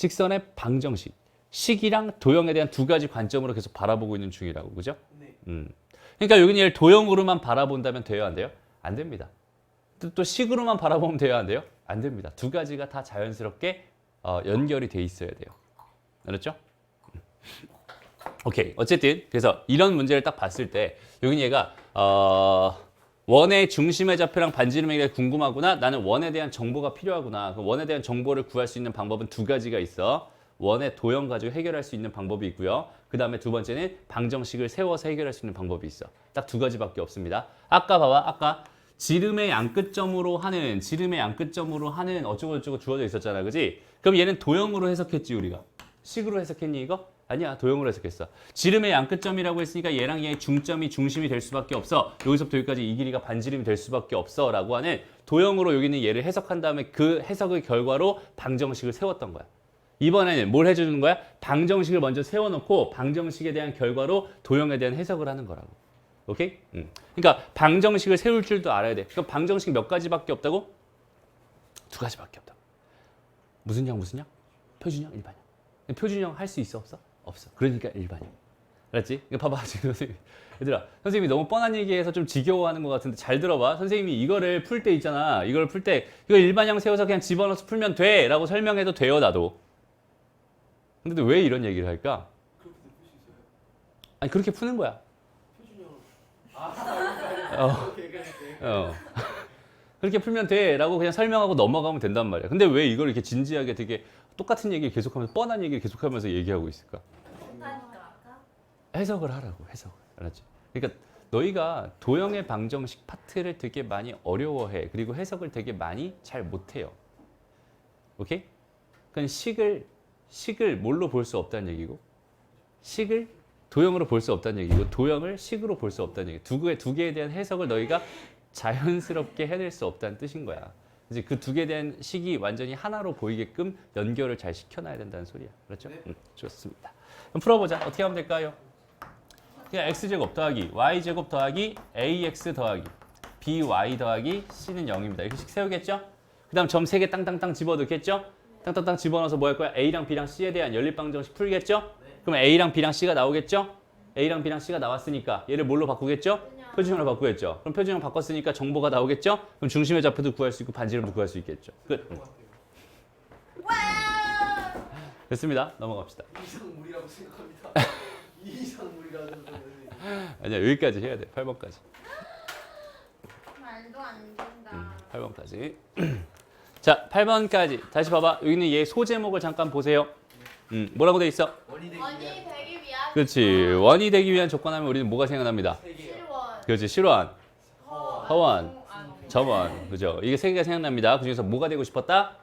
직선의 방정식. 식이랑 도형에 대한 두 가지 관점으로 계속 바라보고 있는 중이라고. 그죠? 네. 그러니까 여기는 얘를 도형으로만 바라본다면 돼요, 안 돼요? 안 됩니다. 또 식으로만 바라보면 돼요, 안 돼요? 안 됩니다. 두 가지가 다 자연스럽게 연결이 돼 있어야 돼요. 알았죠? 오케이. 어쨌든 그래서 이런 문제를 딱 봤을 때 여기 얘가 원의 중심의 좌표랑 반지름에 대해 궁금하구나. 나는 원에 대한 정보가 필요하구나. 그 원에 대한 정보를 구할 수 있는 방법은 두 가지가 있어. 원의 도형 가지고 해결할 수 있는 방법이 있고요. 그 다음에 두 번째는 방정식을 세워서 해결할 수 있는 방법이 있어. 딱 두 가지밖에 없습니다. 아까 봐봐. 아까 지름의 양끝점으로 하는 어쩌고저쩌고 주어져 있었잖아. 그지? 그럼 얘는 도형으로 해석했지 우리가. 식으로 해석했니 이거? 아니야. 도형으로 해석했어. 지름의 양끝점이라고 했으니까 얘랑 얘의 중점이 중심이 될 수밖에 없어. 여기서부터 여기까지 이 길이가 반지름이 될 수밖에 없어 라고 하는 도형으로 여기는 얘를 해석한 다음에 그 해석의 결과로 방정식을 세웠던 거야. 이번에는 뭘 해주는 거야? 방정식을 먼저 세워놓고 방정식에 대한 결과로 도형에 대한 해석을 하는 거라고. 오케이? 그러니까 방정식을 세울 줄도 알아야 돼. 그럼 방정식 몇 가지밖에 없다고? 두 가지밖에 없다고. 무슨 형? 표준형, 일반형. 표준형 할 수 있어 없어? 없어. 그러니까 일반형. 알았지? 이거 봐봐 지금 선생님. 얘들아, 선생님이 너무 뻔한 얘기해서 좀 지겨워하는 것 같은데 잘 들어봐. 선생님이 이거를 풀 때 있잖아. 이걸 풀 때 이거 일반형 세워서 그냥 집어넣어서 풀면 돼 라고 설명해도 돼요 나도. 근데 왜 이런 얘기를 할까? 그렇게 풀 수 있어요? 아니 그렇게 푸는 거야. 표준형. 오케이. 그렇게 풀면 돼 라고 그냥 설명하고 넘어가면 된단 말이야. 근데 왜 이걸 이렇게 진지하게 되게 똑같은 얘기를 계속하면서 뻔한 얘기를 계속하면서 얘기하고 있을까? 해석을 하라고. 해석을. 알았지? 그러니까 너희가 도형의 방정식 파트를 되게 많이 어려워해. 그리고 해석을 되게 많이 잘 못해요. 오케이? 그러니까 식을 뭘로 볼 수 없다는 얘기고, 식을 도형으로 볼 수 없다는 얘기고, 도형을 식으로 볼 수 없다는 얘기. 두 개에 대한 해석을 너희가 자연스럽게 해낼 수 없다는 뜻인 거야. 이제 그 두 개에 대한 식이 완전히 하나로 보이게끔 연결을 잘 시켜놔야 된다는 소리야. 그렇죠? 네. 좋습니다. 그럼 풀어보자. 어떻게 하면 될까요? 그냥 x제곱 더하기 y제곱 더하기 ax 더하기 by 더하기 c는 0입니다. 이렇게 식 세우겠죠? 그 다음 점 3개 땅땅땅 집어넣겠죠? 땅땅땅 집어넣어서 뭐 할 거야? a랑 b랑 c에 대한 연립방정식 풀겠죠? 그럼 a랑 b랑 c가 나오겠죠? a랑 b랑 c가 나왔으니까 얘를 뭘로 바꾸겠죠? 표준형으로 바꾸겠죠? 그럼 표준형 바꿨으니까 정보가 나오겠죠? 그럼 중심의 좌표도 구할 수 있고 반지름도 구할 수 있겠죠? 끝. 됐습니다. 넘어갑시다. 이상물이라고 생각합니다. 이상물이라고 생각합니다. 아니야, 여기까지 해야 돼. 8번까지. 말도 안 된다. 8번까지. 자, 8번까지. 다시 봐봐. 여기는 얘 소제목을 잠깐 보세요. 뭐라고 돼 있어? 원이 되기 원이 위한 되기 위한 그렇지. 원이 되기 위한 조건 하면 우리는 뭐가 생각납니다? 세 개요. 실원, 그렇지. 실원, 허원, 아, 점원. 그죠? 이게 세 개가 생각납니다. 그중에서 뭐가 되고 싶었다?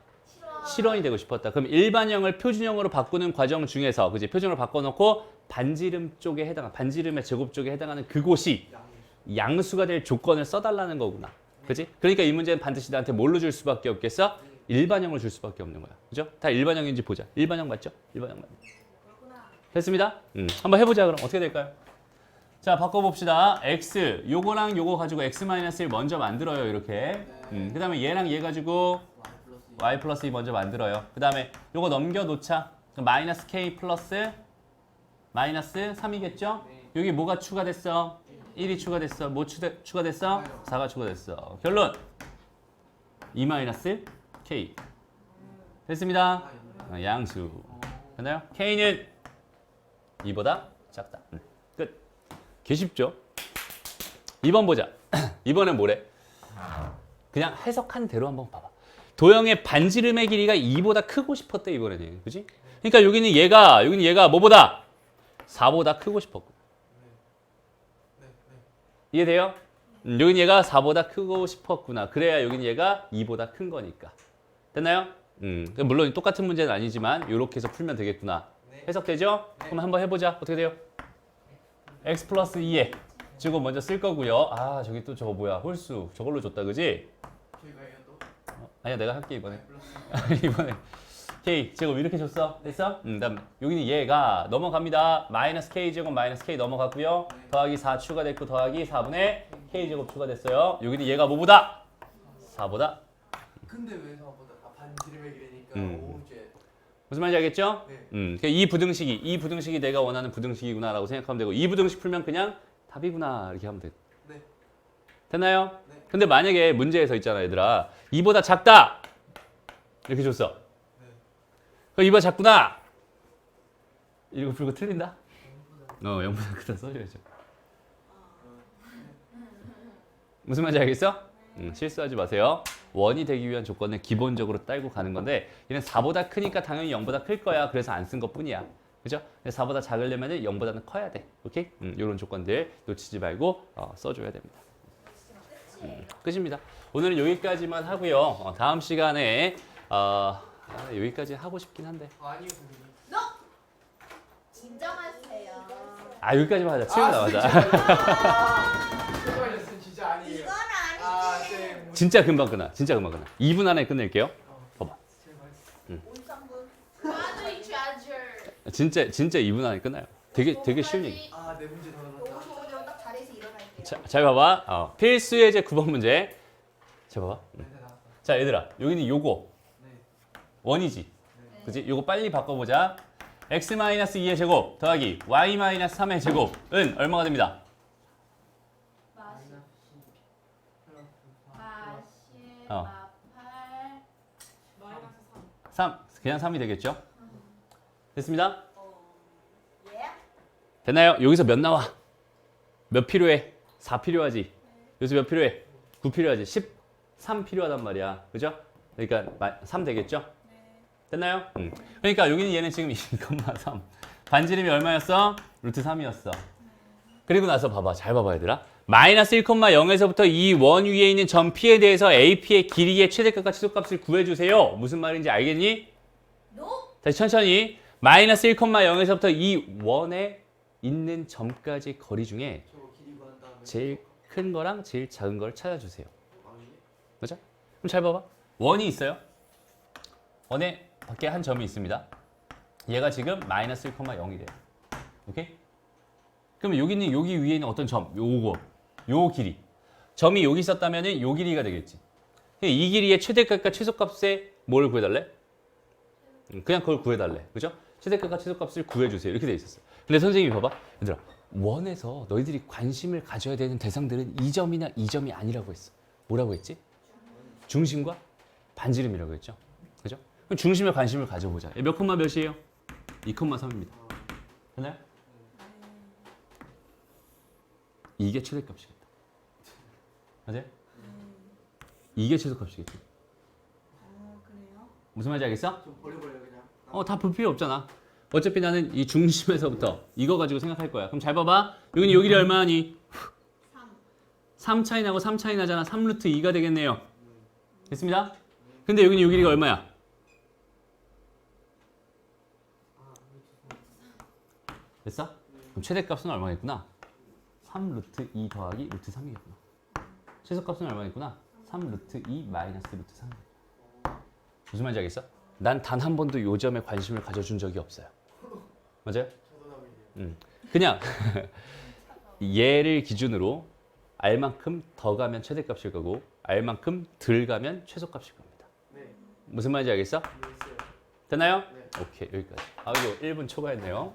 실원이 되고 싶었다. 그럼 일반형을 표준형으로 바꾸는 과정 중에서 그지? 표준형으로 바꿔놓고 반지름 쪽에 해당하는 반지름의 제곱 쪽에 해당하는 그곳이 양수가 될 조건을 써달라는 거구나. 그지? 그러니까 이 문제는 반드시 나한테 뭘로 줄 수밖에 없겠어? 일반형을 줄 수밖에 없는 거야. 그죠? 다 일반형인지 보자. 일반형 맞죠? 일반형 맞죠? 됐습니다. 한번 해보자. 그럼 어떻게 될까요? 자, 바꿔봅시다. x 요거랑 요거 가지고 x-1 먼저 만들어요. 이렇게. 그 다음에 얘랑 얘 가지고 y 플러스 2 먼저 만들어요. 그 다음에 요거 넘겨놓자. 마이너스 k 플러스 마이너스 3이겠죠? 여기 뭐가 추가됐어? 1이 추가됐어. 뭐 추가됐어? 4가 추가됐어. 결론 2 마이너스 k. 됐습니다. 양수. 됐나요? k는 2보다 작다. 끝. 개 쉽죠? 2번 보자. 이번엔 뭐래? 그냥 해석한 대로 한번 봐봐. 도형의 반지름의 길이가 2보다 크고 싶었대 이번에는. 그지? 그러니까 여기는 얘가 뭐보다? 4보다 크고 싶었고. 이해돼요? 여기는 얘가 4보다 크고 싶었구나. 그래야 여기는 얘가 2보다 큰 거니까. 됐나요? 물론 똑같은 문제는 아니지만 이렇게 해서 풀면 되겠구나. 해석되죠? 그럼 한번 해보자. 어떻게 돼요? x 플러스 2에 지금 먼저 쓸 거고요. 아 저기 또 저거 뭐야 홀수 저걸로 줬다 그지? 저희가 해요 또. 아니야 내가 할게 이번에. 이번에 k 제곱 이렇게 줬어. 됐어? 그다음 여기는 얘가 넘어갑니다. 마이너스 k 제곱 마이너스 k 넘어갔고요. 더하기 4 추가됐고 더하기 4분의 k 제곱 추가됐어요. 여기는 얘가 뭐보다? 4보다. 근데 왜 4보다 반지름의 길이니까 5제 무슨 말인지 알겠죠? 네. 그러니까 이 부등식이 내가 원하는 부등식이구나라고 생각하면 되고 이 부등식 풀면 그냥 답이구나 이렇게 하면 돼. 네. 됐나요? 네. 근데 만약에 문제에서 있잖아 얘들아 2보다 작다 이렇게 줬어. 네. 그럼 2보다 작구나 이거 풀고 틀린다? 0보다 크다 써줘야죠. 무슨 말인지 알겠어? 실수하지 마세요. 원이 되기 위한 조건은 기본적으로 딸고 가는 건데 얘는 4보다 크니까 당연히 0보다 클 거야. 그래서 안 쓴 것뿐이야. 그죠? 4보다 작으려면 0보다는 커야 돼. 오케이? 이런 조건들 놓치지 말고 써줘야 됩니다. 끝입니다. 오늘은 여기까지만 하고요. 다음 시간에 여기까지 하고 싶긴 한데 아니요 선생님. 진정하세요. 여기까지만 하자. 치우고 나가자. 제발 진짜 아니에요. 이건 아니지. 아 네. 진짜 금방 끝나. 진짜 금방 끝나. 2분 안에 끝낼게요. 봐봐. 제발. 53분. Battery charger. 진짜 2분 안에 끝나요. 되게 쉬운 얘기. 아네 문제 더 너무 남았다. 좋으면 딱 자리에서 일어날게요. 잘 봐봐. 필수 예제 9번 문제. 자 봐봐. 네 나왔다. 자 얘들아 여기는 요거 네. 원이지. 네. 그치? 요거 빨리 바꿔보자. x-2의 제곱 더하기 y-3의 제곱은 얼마가 됩니다? 40, 어. 8, 마이너스 3. 3. 그냥 3이 되겠죠? 됐습니다? 예? 됐나요? 여기서 몇 나와? 몇 필요해? 4 필요하지. 여기서 몇 필요해? 9 필요하지. 13 필요하단 말이야. 그죠? 그러니까 3 되겠죠? 됐나요? 그러니까 여기는 얘는 지금 2,3. 반지름이 얼마였어? 루트 3이었어. 그리고 나서 봐봐. 잘 봐봐 얘들아. 마이너스 1,0에서부터 이 원 위에 있는 점 P에 대해서 AP의 길이의 최대값과 최소값을 구해주세요. 무슨 말인지 알겠니? No? 다시 천천히. 마이너스 1,0에서부터 이 원에 있는 점까지 거리 중에 저 길이 구한 다음에. 제일 큰 거랑 제일 작은 걸 찾아주세요. 아니네. 그죠? 그럼 잘 봐봐. 원이 있어요. 원에 밖에 한 점이 있습니다. 얘가 지금 마이너스 1,0이래요. 오케이? 그러면 여기는 여기 위에 있는 어떤 점, 요 길이. 점이 여기 있었다면 요 길이가 되겠지. 이 길이의 최대값과 최소값에 뭘 구해달래? 그냥 그걸 구해달래. 그죠? 최대값과 최소값을 구해주세요. 이렇게 돼 있었어. 근데 선생님이 봐봐. 얘들아, 원에서 너희들이 관심을 가져야 되는 대상들은 이 점이나 이 점이 아니라고 했어. 뭐라고 했지? 중심과 반지름이라고 했죠. 그죠? 그럼 중심에 관심을 가져보자. 몇 콤마 몇이에요? 2,3입니다. 됐나요? 이게 최대값이겠다. 맞아요? 이게 최소값이겠지. 그래요? 무슨 말인지 알겠어? 좀 버려버려요 그냥. 다 볼 필요 없잖아. 어차피 나는 이 중심에서부터 이거 가지고 생각할 거야. 그럼 잘 봐봐. 여기는 요 길이 얼마니? 3. 3 차이 나고 3 차이 나잖아. 3 루트 2가 되겠네요. 됐습니다? 근데 여기는 요 길이가 얼마야? 됐어? 그럼 최대값은 얼마겠구나? 3 루트 2 더하기 루트 3이겠구나. 최소값은 얼마겠구나? 3 루트 2 마이너스 루트 3. 무슨 말인지 알겠어? 난 단 한 번도 요 점에 관심을 가져준 적이 없어요. 맞아요? 저도 답이에요. 그냥 얘를 기준으로 R만큼 더 가면 최대값일 거고 R만큼 덜 가면 최소값일 겁니다. 네. 무슨 말인지 알겠어? 이해했어요. 됐나요? 네. 오케이 여기까지. 이거 1분 초과했네요.